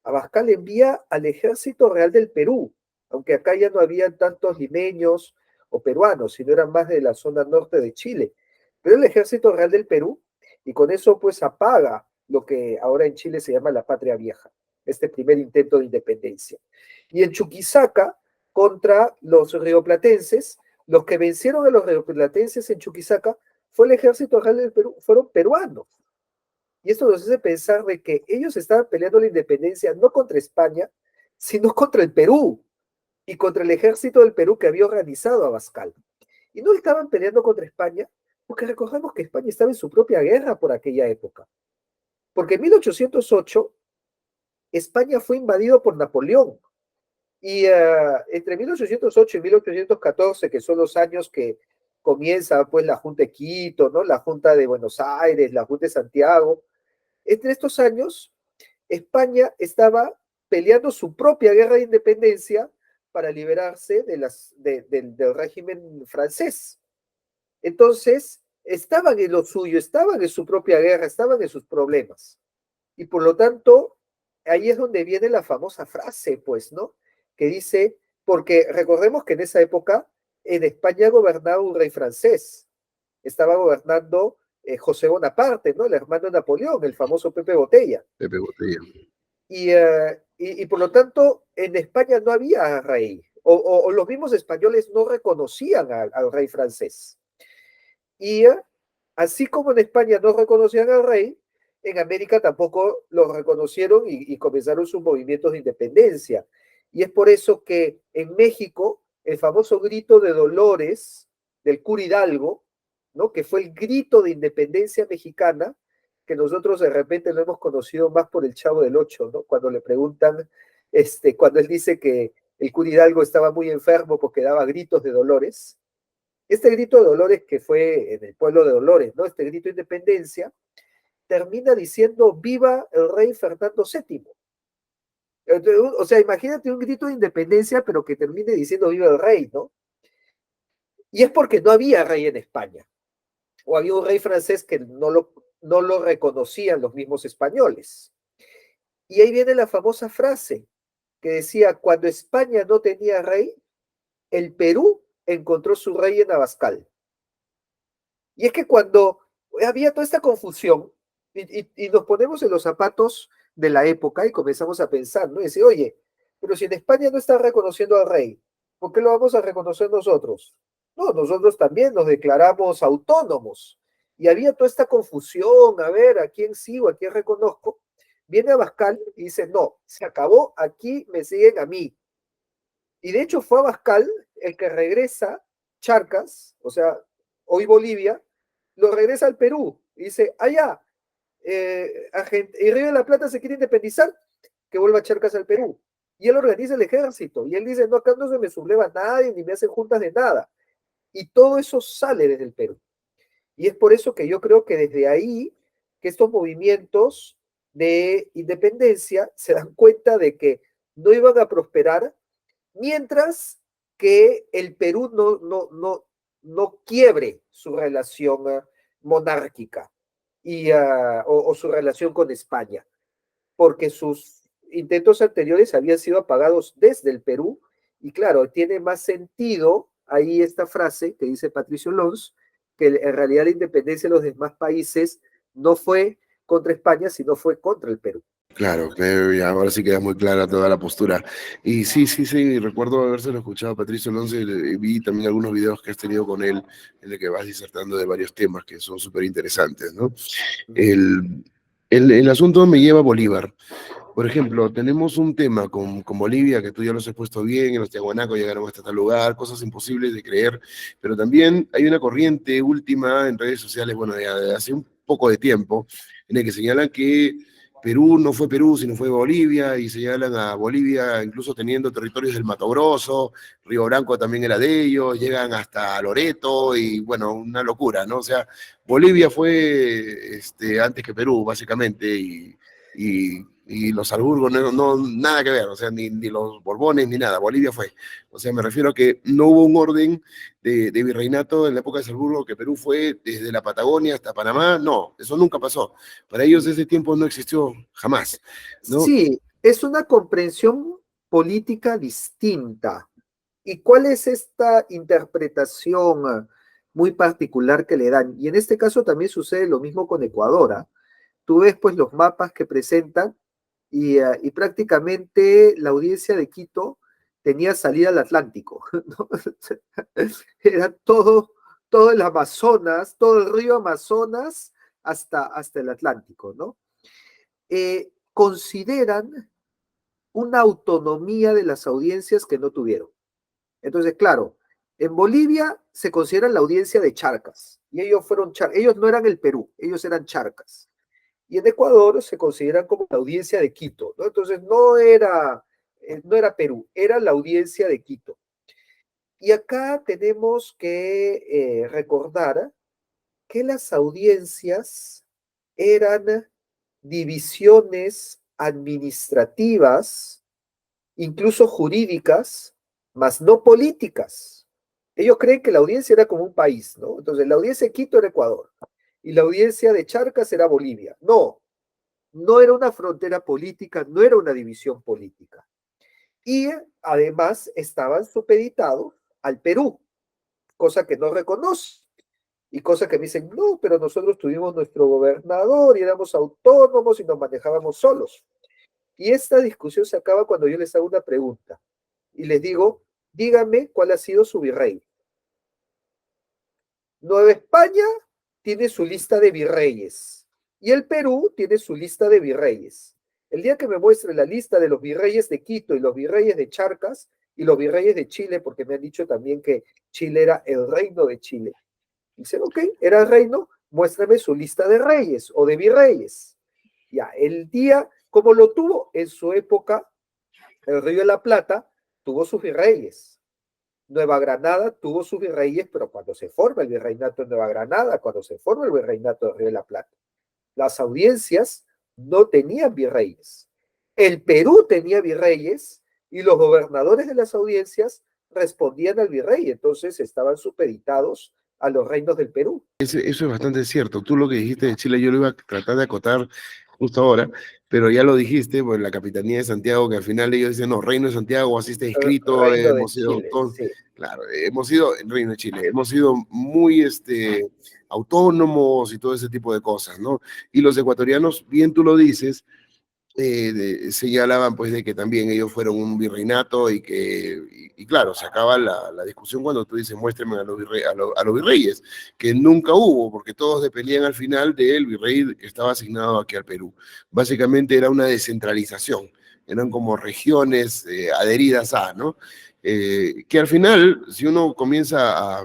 Abascal envía al Ejército Real del Perú, aunque acá ya no habían tantos limeños o peruanos, sino eran más de la zona norte de Chile. Pero el Ejército Real del Perú, y con eso pues apaga lo que ahora en Chile se llama la Patria Vieja, este primer intento de independencia. Y en Chuquisaca, contra los rioplatenses, los que vencieron a los rioplatenses en Chuquisaca fue el Ejército Real del Perú, fueron peruanos. Y esto nos hace pensar de que ellos estaban peleando la independencia no contra España, sino contra el Perú y contra el ejército del Perú que había organizado Abascal. Y no estaban peleando contra España, porque recordemos que España estaba en su propia guerra por aquella época. Porque en 1808 España fue invadido por Napoleón. Y entre 1808 y 1814, que son los años que comienza pues la Junta de Quito, ¿no? La Junta de Buenos Aires, la Junta de Santiago, entre estos años, España estaba peleando su propia guerra de independencia para liberarse del régimen francés. Entonces, estaban en lo suyo, estaban en su propia guerra, estaban en sus problemas. Y por lo tanto, ahí es donde viene la famosa frase, pues, ¿no? Que dice, porque recordemos que en esa época en España gobernaba un rey francés, estaba gobernando José Bonaparte, ¿no? El hermano de Napoleón, el famoso Pepe Botella. Pepe Botella. Y por lo tanto, en España no había rey, o los mismos españoles no reconocían al rey francés. Y así como en España no reconocían al rey, en América tampoco lo reconocieron y comenzaron sus movimientos de independencia. Y es por eso que en México el famoso grito de Dolores del cura Hidalgo, ¿no? Que fue el grito de independencia mexicana, que nosotros de repente lo hemos conocido más por el Chavo del Ocho, ¿no? Cuando le preguntan, cuando él dice que el cura Hidalgo estaba muy enfermo porque daba gritos de dolores. Este grito de Dolores, que fue en el pueblo de Dolores, ¿no? Este grito de independencia, termina diciendo viva el rey Fernando VII. O sea, imagínate un grito de independencia, pero que termine diciendo viva el rey, ¿no? Y es porque no había rey en España, o había un rey francés que no lo reconocían los mismos españoles. Y ahí viene la famosa frase que decía, cuando España no tenía rey, el Perú encontró su rey en Abascal. Y es que cuando había toda esta confusión y nos ponemos en los zapatos de la época y comenzamos a pensar, ¿no? Y decir, oye, pero si en España no está reconociendo al rey, ¿por qué lo vamos a reconocer nosotros? No, nosotros también nos declaramos autónomos. Y había toda esta confusión, a ver, ¿a quién sigo, a quién reconozco? Viene Abascal y dice, no, se acabó, aquí me siguen a mí. Y de hecho fue Abascal el que regresa Charcas, o sea, hoy Bolivia, lo regresa al Perú. Y dice, allá, y Río de la Plata se quiere independizar, que vuelva Charcas al Perú. Y él organiza el ejército. Y él dice, no, acá no se me subleva nadie, ni me hacen juntas de nada. Y todo eso sale desde el Perú. Y es por eso que yo creo que desde ahí, que estos movimientos de independencia se dan cuenta de que no iban a prosperar mientras que el Perú no quiebre su relación monárquica o su relación con España, porque sus intentos anteriores habían sido apagados desde el Perú, y claro, tiene más sentido ahí esta frase que dice Patricio Lons, que en realidad la independencia de los demás países no fue contra España, sino fue contra el Perú. Claro, ya ahora sí queda muy clara toda la postura. Y sí, sí, sí, recuerdo habérselo escuchado a Patricio Alonso y vi también algunos videos que has tenido con él en el que vas disertando de varios temas que son súper interesantes, ¿no? El asunto me lleva a Bolívar. Por ejemplo, tenemos un tema con Bolivia, que tú ya lo has expuesto bien, en los Tiahuanacos llegaron hasta tal lugar, cosas imposibles de creer, pero también hay una corriente última en redes sociales, bueno, ya de hace un poco de tiempo, en el que señalan que Perú no fue Perú, sino fue Bolivia, y señalan a Bolivia incluso teniendo territorios del Mato Grosso, Río Branco también era de ellos, llegan hasta Loreto, y bueno, una locura, ¿no? O sea, Bolivia fue antes que Perú, básicamente, y los Habsburgos nada que ver, o sea, ni los Borbones ni nada, Bolivia fue. O sea, me refiero a que no hubo un orden de virreinato en la época de Salzburgo, que Perú fue desde la Patagonia hasta Panamá, no, eso nunca pasó. Para ellos ese tiempo no existió jamás, ¿no? Sí, es una comprensión política distinta. ¿Y cuál es esta interpretación muy particular que le dan? Y en este caso también sucede lo mismo con Ecuador. ¿Ah? Tú ves pues los mapas que presentan y prácticamente la audiencia de Quito tenía salida al Atlántico, ¿no? Era todo el Amazonas, todo el río Amazonas hasta el Atlántico, ¿no? Consideran una autonomía de las audiencias que no tuvieron. Entonces, claro, en Bolivia se considera la audiencia de Charcas, y ellos no eran el Perú, ellos eran Charcas. Y en Ecuador se consideran como la audiencia de Quito, ¿no? Entonces no era Perú, era la audiencia de Quito. Y acá tenemos que recordar que las audiencias eran divisiones administrativas, incluso jurídicas, mas no políticas. Ellos creen que la audiencia era como un país, ¿no? Entonces, la audiencia de Quito era Ecuador y la audiencia de Charcas era Bolivia. No, no era una frontera política, no era una división política. Y además estaban supeditados al Perú, cosa que no reconoce. Y cosa que me dicen, no, pero nosotros tuvimos nuestro gobernador y éramos autónomos y nos manejábamos solos. Y esta discusión se acaba cuando yo les hago una pregunta y les digo, díganme cuál ha sido su virrey. Nueva España tiene su lista de virreyes y el Perú tiene su lista de virreyes. El día que me muestre la lista de los virreyes de Quito y los virreyes de Charcas y los virreyes de Chile, porque me han dicho también que Chile era el reino de Chile. Dicen, ok, era el reino, muéstrame su lista de reyes o de virreyes. Ya, el día, como lo tuvo en su época, el Río de la Plata tuvo sus virreyes. Nueva Granada tuvo sus virreyes, pero cuando se forma el virreinato de Nueva Granada, cuando se forma el virreinato del Río de la Plata, las audiencias no tenían virreyes. El Perú tenía virreyes y los gobernadores de las audiencias respondían al virrey, entonces estaban supeditados a los reinos del Perú. Eso es bastante cierto. Tú lo que dijiste de Chile, yo lo iba a tratar de acotar justo ahora, pero ya lo dijiste, pues la Capitanía de Santiago, que al final ellos dicen, no, Reino de Santiago, así está escrito, Reino de hemos sido Chile, todos, sí. claro, hemos sido, el Reino de Chile, hemos sido muy autónomos y todo ese tipo de cosas, ¿no? Y los ecuatorianos, bien tú lo dices, señalaban pues de que también ellos fueron un virreinato y claro, se acaba la discusión cuando tú dices muéstrenme a los virreyes, que nunca hubo, porque todos dependían al final del virrey que estaba asignado aquí al Perú. Básicamente era una descentralización, eran como regiones adheridas a, ¿no? Que al final, si uno comienza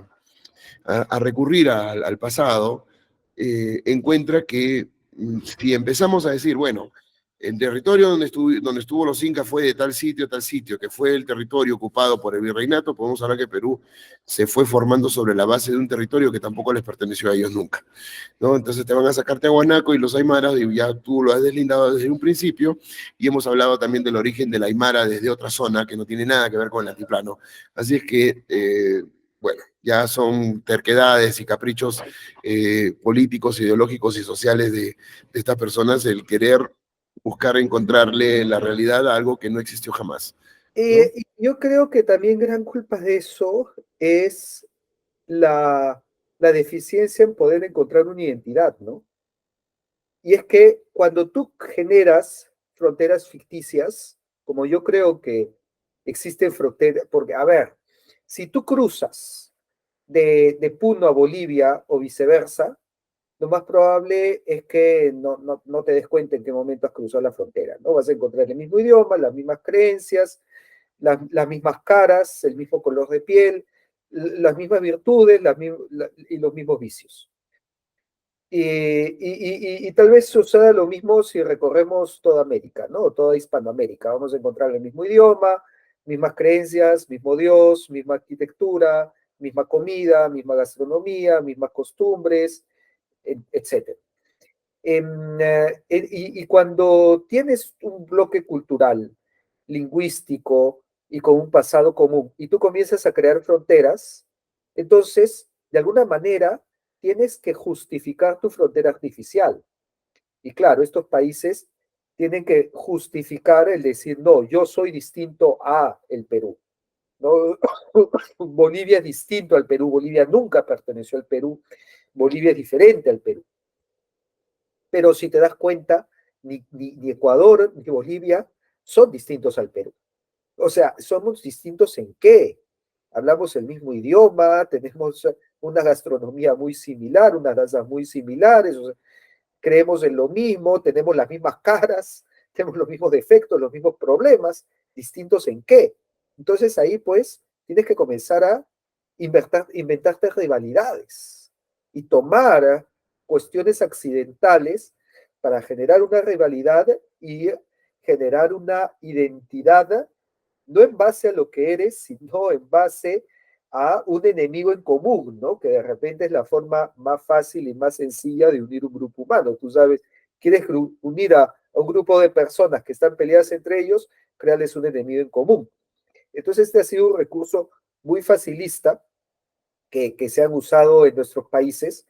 a recurrir al pasado, encuentra que si empezamos a decir, bueno, el territorio donde estuvo los incas fue de tal sitio, que fue el territorio ocupado por el virreinato, podemos hablar que Perú se fue formando sobre la base de un territorio que tampoco les perteneció a ellos nunca, ¿no? Entonces te van a sacar Tiahuanaco y los aymaras, y ya tú lo has deslindado desde un principio, y hemos hablado también del origen de la aymara desde otra zona que no tiene nada que ver con el altiplano. Así es que, bueno, ya son terquedades y caprichos políticos, ideológicos y sociales de estas personas el querer buscar encontrarle la realidad a algo que no existió jamás, ¿no? Y yo creo que también gran culpa de eso es la, la deficiencia en poder encontrar una identidad, ¿no? Y es que cuando tú generas fronteras ficticias, como yo creo que existen fronteras, porque, a ver, si tú cruzas de Puno a Bolivia o viceversa, lo más probable es que no te des cuenta en qué momento has cruzado la frontera, ¿no? Vas a encontrar el mismo idioma, las mismas creencias, las mismas caras, el mismo color de piel, las mismas virtudes y los mismos vicios. Y tal vez suceda lo mismo si recorremos toda América, ¿no? Toda Hispanoamérica. Vamos a encontrar el mismo idioma, mismas creencias, mismo Dios, misma arquitectura, misma comida, misma gastronomía, mismas costumbres, etc. Y cuando tienes un bloque cultural, lingüístico y con un pasado común, y tú comienzas a crear fronteras, entonces, de alguna manera, tienes que justificar tu frontera artificial. Y claro, estos países tienen que justificar el decir, no, yo soy distinto a el Perú. ¿No? Bolivia es distinto al Perú, Bolivia nunca perteneció al Perú, Bolivia es diferente al Perú. Pero si te das cuenta, ni Ecuador ni Bolivia son distintos al Perú. O sea, somos distintos en qué. Hablamos el mismo idioma, tenemos una gastronomía muy similar, unas danzas muy similares, o sea, creemos en lo mismo, tenemos las mismas caras, tenemos los mismos defectos, los mismos problemas, distintos en qué. Entonces ahí pues tienes que comenzar a inventarte rivalidades y tomar cuestiones accidentales para generar una rivalidad y generar una identidad, no en base a lo que eres, sino en base a un enemigo en común, ¿no? Que de repente es la forma más fácil y más sencilla de unir un grupo humano. Tú sabes, quieres unir a un grupo de personas que están peleadas entre ellos, créales un enemigo en común. Entonces, este ha sido un recurso muy facilista que se han usado en nuestros países,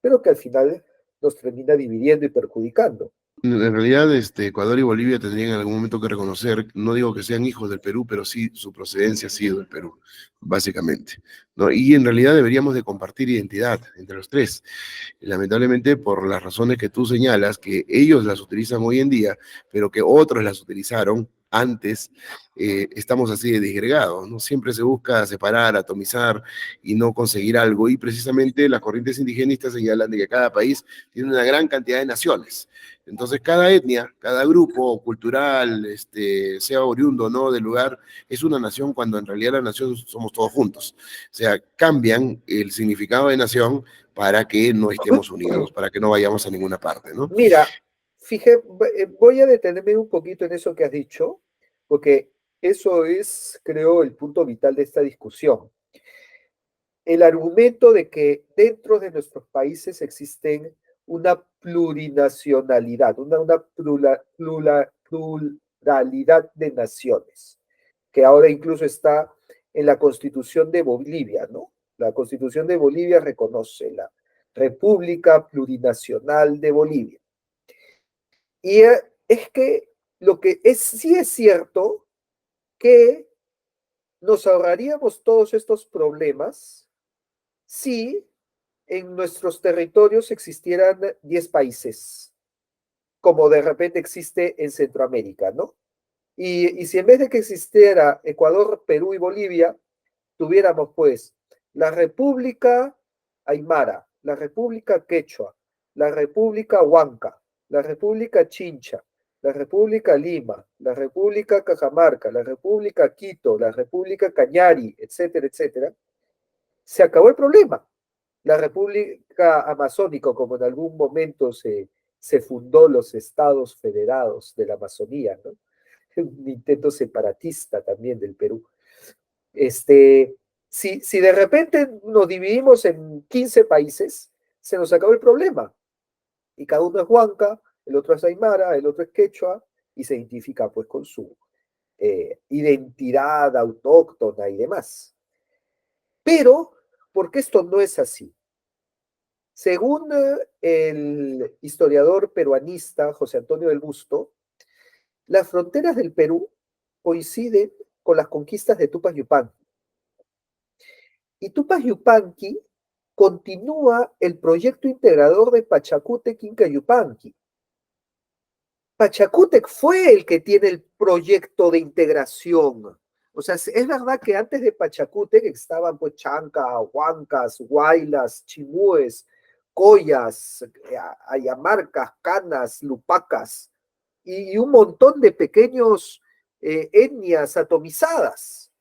pero que al final nos termina dividiendo y perjudicando. En realidad, Ecuador y Bolivia tendrían en algún momento que reconocer, no digo que sean hijos del Perú, pero sí su procedencia ha sido del Perú, básicamente, ¿no? Y en realidad deberíamos de compartir identidad entre los tres. Lamentablemente, por las razones que tú señalas, que ellos las utilizan hoy en día, pero que otros las utilizaron antes, estamos así de disgregados, ¿no? Siempre se busca separar, atomizar y no conseguir algo, y precisamente las corrientes indigenistas señalan de que cada país tiene una gran cantidad de naciones. Entonces, cada etnia, cada grupo cultural, sea oriundo o no del lugar, es una nación cuando en realidad la nación somos todos juntos. O sea, cambian el significado de nación para que no estemos unidos, para que no vayamos a ninguna parte, ¿no? Mira, voy a detenerme un poquito en eso que has dicho, porque eso es, creo, el punto vital de esta discusión. El argumento de que dentro de nuestros países existen una plurinacionalidad, una pluralidad de naciones, que ahora incluso está en la Constitución de Bolivia, ¿no? La Constitución de Bolivia reconoce la República Plurinacional de Bolivia. Y es que lo que sí es cierto que nos ahorraríamos todos estos problemas si en nuestros territorios existieran 10 países, como de repente existe en Centroamérica, ¿no? Y si en vez de que existiera Ecuador, Perú y Bolivia, tuviéramos pues la República Aymara, la República Quechua, la República Huanca, la República Chincha, la República Lima, la República Cajamarca, la República Quito, la República Cañari, etcétera, etcétera, se acabó el problema. La República Amazónica, como en algún momento se fundó los Estados Federados de la Amazonía, ¿no? Un intento separatista también del Perú. Si de repente nos dividimos en 15 países, se nos acabó el problema. Y cada uno es Huanca, el otro es Aymara, el otro es Quechua, y se identifica pues con su identidad autóctona y demás. Pero, ¿por qué esto no es así? Según el historiador peruanista José Antonio del Busto, las fronteras del Perú coinciden con las conquistas de Tupac Yupanqui. Y Tupac Yupanqui continúa el proyecto integrador de Pachacútec Inca Yupanqui. Pachacútec fue el que tiene el proyecto de integración. O sea, es verdad que antes de Pachacútec estaban pues Chanca, Huancas, Huaylas, Chimúes, Collas, Ayamarcas, Canas, Lupacas y un montón de pequeños etnias atomizadas.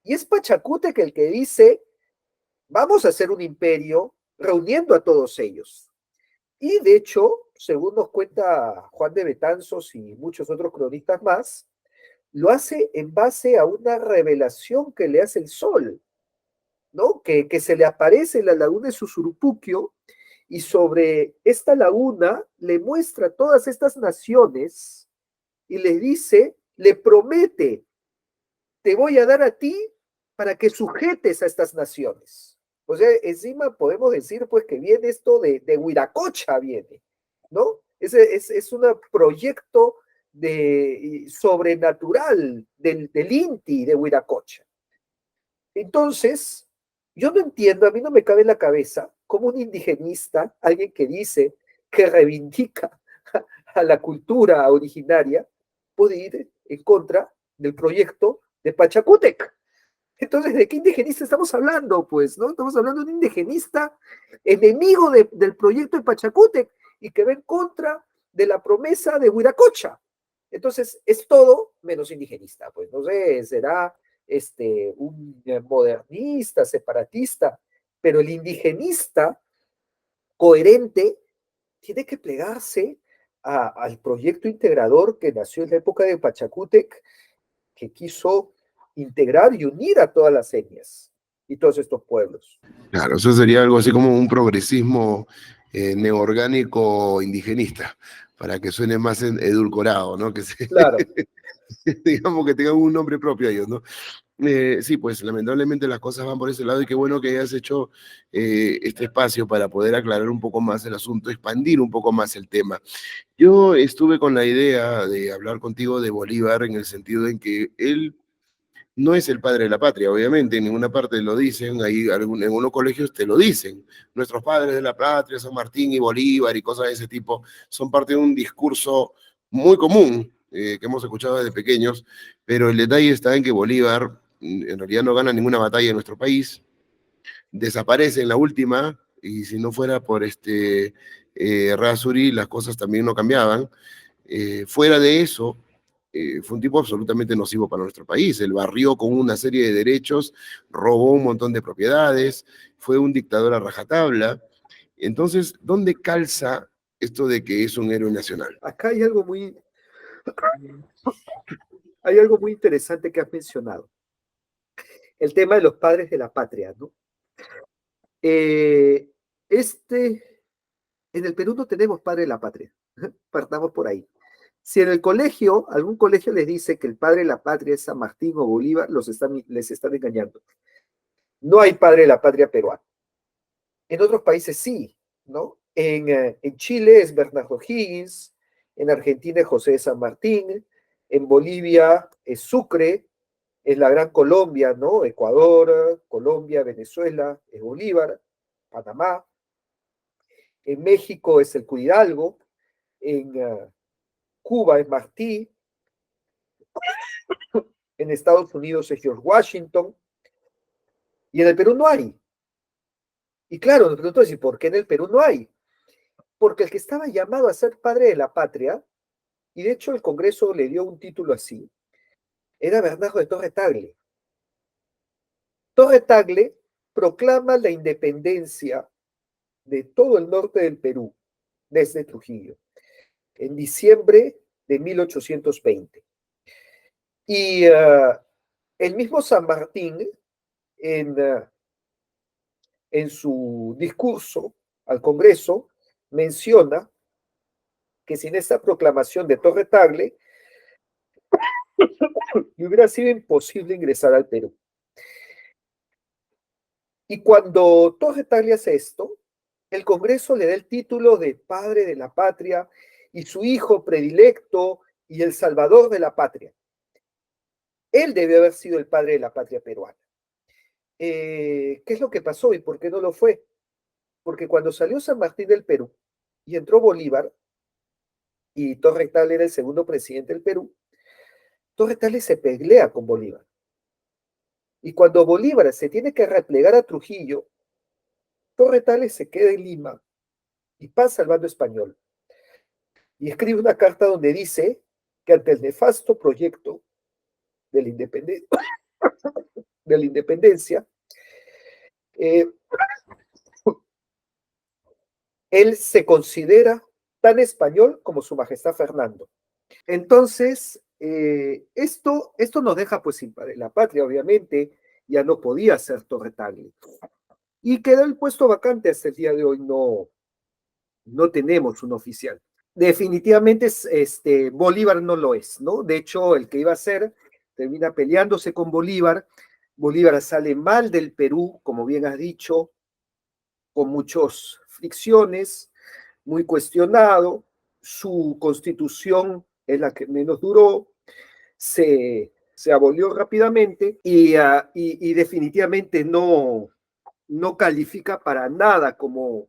Y es Pachacútec el que dice, vamos a hacer un imperio reuniendo a todos ellos. Y de hecho, según nos cuenta Juan de Betanzos y muchos otros cronistas más, lo hace en base a una revelación que le hace el sol, ¿no? Que se le aparece en la laguna de Susurupuquio y sobre esta laguna le muestra todas estas naciones y le dice, le promete, te voy a dar a ti para que sujetes a estas naciones. O sea, encima podemos decir pues que viene esto de Huiracocha, viene, ¿no? Es un proyecto sobrenatural del INTI de Huiracocha. Entonces, yo no entiendo, a mí no me cabe en la cabeza cómo un indigenista, alguien que dice que reivindica a la cultura originaria, puede ir en contra del proyecto de Pachacútec. Entonces, ¿de qué indigenista estamos hablando? Pues, ¿no? Estamos hablando de un indigenista enemigo del proyecto de Pachacútec y que va en contra de la promesa de Huiracocha. Entonces, es todo menos indigenista. Pues, no sé, será un modernista, separatista, pero el indigenista coherente tiene que plegarse al proyecto integrador que nació en la época de Pachacútec, que quiso integrar y unir a todas las etnias y todos estos pueblos. Claro, eso sería algo así como un progresismo neorgánico indigenista, para que suene más edulcorado, ¿no? Que se, Claro. digamos que tengan un nombre propio ellos, ¿no? Sí, pues lamentablemente las cosas van por ese lado y qué bueno que hayas hecho este espacio para poder aclarar un poco más el asunto, expandir un poco más el tema. Yo estuve con la idea de hablar contigo de Bolívar en el sentido en que él no es el padre de la patria, obviamente, en ninguna parte lo dicen, ahí en algunos colegios te lo dicen. Nuestros padres de la patria, San Martín y Bolívar y cosas de ese tipo, son parte de un discurso muy común que hemos escuchado desde pequeños, pero el detalle está en que Bolívar en realidad no gana ninguna batalla en nuestro país, desaparece en la última, y si no fuera por Errázuriz, las cosas también no cambiaban. Fuera de eso, fue un tipo absolutamente nocivo para nuestro país. Él barrió con una serie de derechos, robó un montón de propiedades, fue un dictador a rajatabla. Entonces, ¿dónde calza esto de que es un héroe nacional? Acá hay algo muy interesante que has mencionado. El tema de los padres de la patria, ¿no? Eh, este, en el Perú no tenemos padre de la patria. Partamos por ahí. Si en el colegio, algún colegio les dice que el padre de la patria es San Martín o Bolívar, les están engañando. No hay padre de la patria peruano. En otros países sí, ¿no? En Chile es Bernardo Higgins, en Argentina es José de San Martín, en Bolivia es Sucre, en la Gran Colombia, ¿no? Ecuador, Colombia, Venezuela, es Bolívar, Panamá, en México es el Hidalgo, en Cuba es Martí, en Estados Unidos es George Washington, y en el Perú no hay. Y claro, nos pregunto decir, ¿por qué en el Perú no hay? Porque el que estaba llamado a ser padre de la patria, y de hecho el Congreso le dio un título así, era Bernardo de Torre Tagle. Torre Tagle proclama la independencia de todo el norte del Perú, desde Trujillo, en diciembre de 1820. Y el mismo San Martín, en, uh, en su discurso al Congreso, menciona que sin esta proclamación de Torre Tagle, le hubiera sido imposible ingresar al Perú. Y cuando Torre Tagle hace esto, el Congreso le da el título de padre de la patria y su hijo predilecto y el salvador de la patria. Él debe haber sido el padre de la patria peruana. ¿Qué es lo que pasó y por qué no lo fue? Porque cuando salió San Martín del Perú y entró Bolívar, y Torre Tagle era el segundo presidente del Perú, Torre Tagle se pelea con Bolívar. Y cuando Bolívar se tiene que replegar a Trujillo, Torre Tagle se queda en Lima y pasa al bando español. Y escribe una carta donde dice que ante el nefasto proyecto de la independencia, de la independencia eh, él se considera tan español como su majestad Fernando. Entonces, esto nos deja pues sin padre la patria, obviamente, ya no podía ser Torre Tagle. Y quedó el puesto vacante hasta el día de hoy, no tenemos un oficial. Definitivamente Bolívar no lo es, ¿no? De hecho, el que iba a ser termina peleándose con Bolívar. Bolívar sale mal del Perú, como bien has dicho, con muchas fricciones, muy cuestionado. Su constitución es la que menos duró, se abolió rápidamente y definitivamente no califica para nada como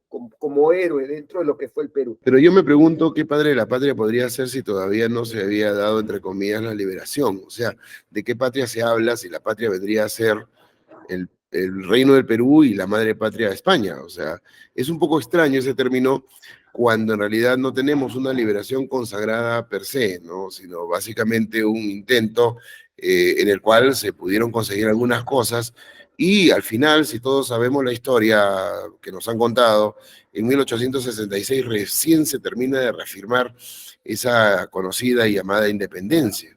héroe dentro de lo que fue el Perú. Pero yo me pregunto qué padre de la patria podría ser si todavía no se había dado, entre comillas, la liberación. O sea, ¿de qué patria se habla si la patria vendría a ser el reino del Perú y la madre patria de España? O sea, es un poco extraño ese término cuando en realidad no tenemos una liberación consagrada per se, ¿no? Sino básicamente un intento en el cual se pudieron conseguir algunas cosas y al final, si todos sabemos la historia que nos han contado, en 1866 recién se termina de reafirmar esa conocida y llamada independencia.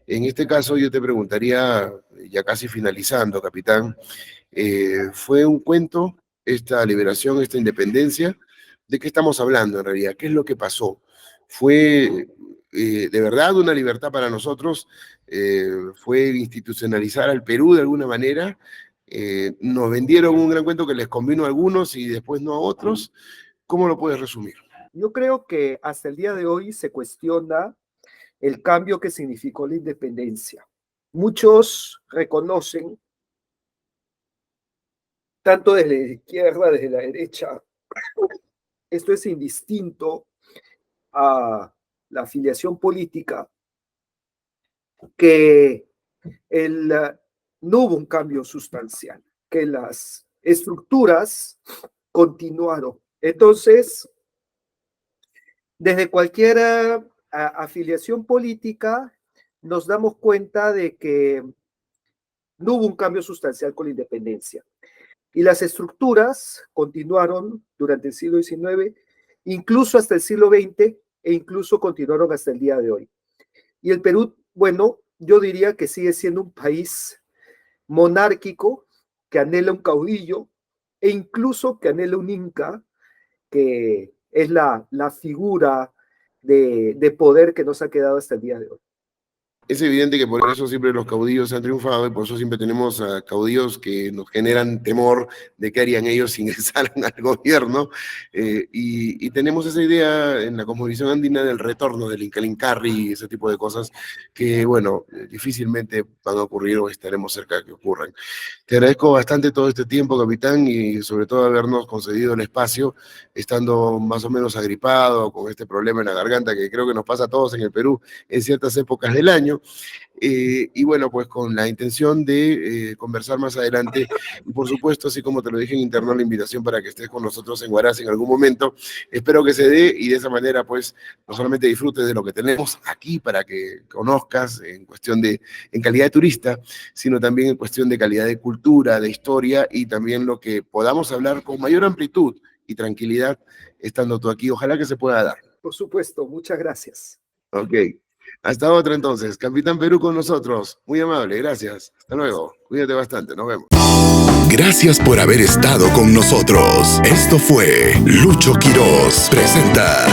En este caso yo te preguntaría, ya casi finalizando, capitán, ¿fue un cuento esta liberación, esta independencia? ¿De qué estamos hablando en realidad? ¿Qué es lo que pasó? ¿Fue de verdad una libertad para nosotros? ¿Fue institucionalizar al Perú de alguna manera? ¿Nos vendieron un gran cuento que les convino a algunos y después no a otros? ¿Cómo lo puedes resumir? Yo creo que hasta el día de hoy se cuestiona el cambio que significó la independencia. Muchos reconocen, tanto desde la izquierda, desde la derecha, esto es indistinto a la afiliación política, que no hubo un cambio sustancial, que las estructuras continuaron. Entonces, desde cualquier afiliación política, nos damos cuenta de que no hubo un cambio sustancial con la independencia. Y las estructuras continuaron durante el siglo XIX, incluso hasta el siglo XX, e incluso continuaron hasta el día de hoy. Y el Perú, bueno, yo diría que sigue siendo un país monárquico, que anhela un caudillo, e incluso que anhela un inca, que es la figura de poder que nos ha quedado hasta el día de hoy. Es evidente que por eso siempre los caudillos han triunfado y por eso siempre tenemos a caudillos que nos generan temor de qué harían ellos si ingresaran al gobierno. Y tenemos esa idea en la cosmovisión andina del retorno del Incalincarri y ese tipo de cosas que, bueno, difícilmente van a ocurrir o estaremos cerca de que ocurran. Te agradezco bastante todo este tiempo, capitán, y sobre todo habernos concedido el espacio, estando más o menos agripado con este problema en la garganta que creo que nos pasa a todos en el Perú en ciertas épocas del año. Y bueno, pues con la intención de conversar más adelante, y por supuesto, así como te lo dije en interno, la invitación para que estés con nosotros en Huaraz en algún momento, espero que se dé y de esa manera pues no solamente disfrutes de lo que tenemos aquí para que conozcas en cuestión en calidad de turista, sino también en cuestión de calidad de cultura, de historia y también lo que podamos hablar con mayor amplitud y tranquilidad estando tú aquí. Ojalá que se pueda dar. Por supuesto, muchas gracias. Ok. Hasta otra entonces. Capitán Perú con nosotros. Muy amable, gracias. Hasta luego. Cuídate bastante, nos vemos. Gracias por haber estado con nosotros. Esto fue Lucho Quiroz presenta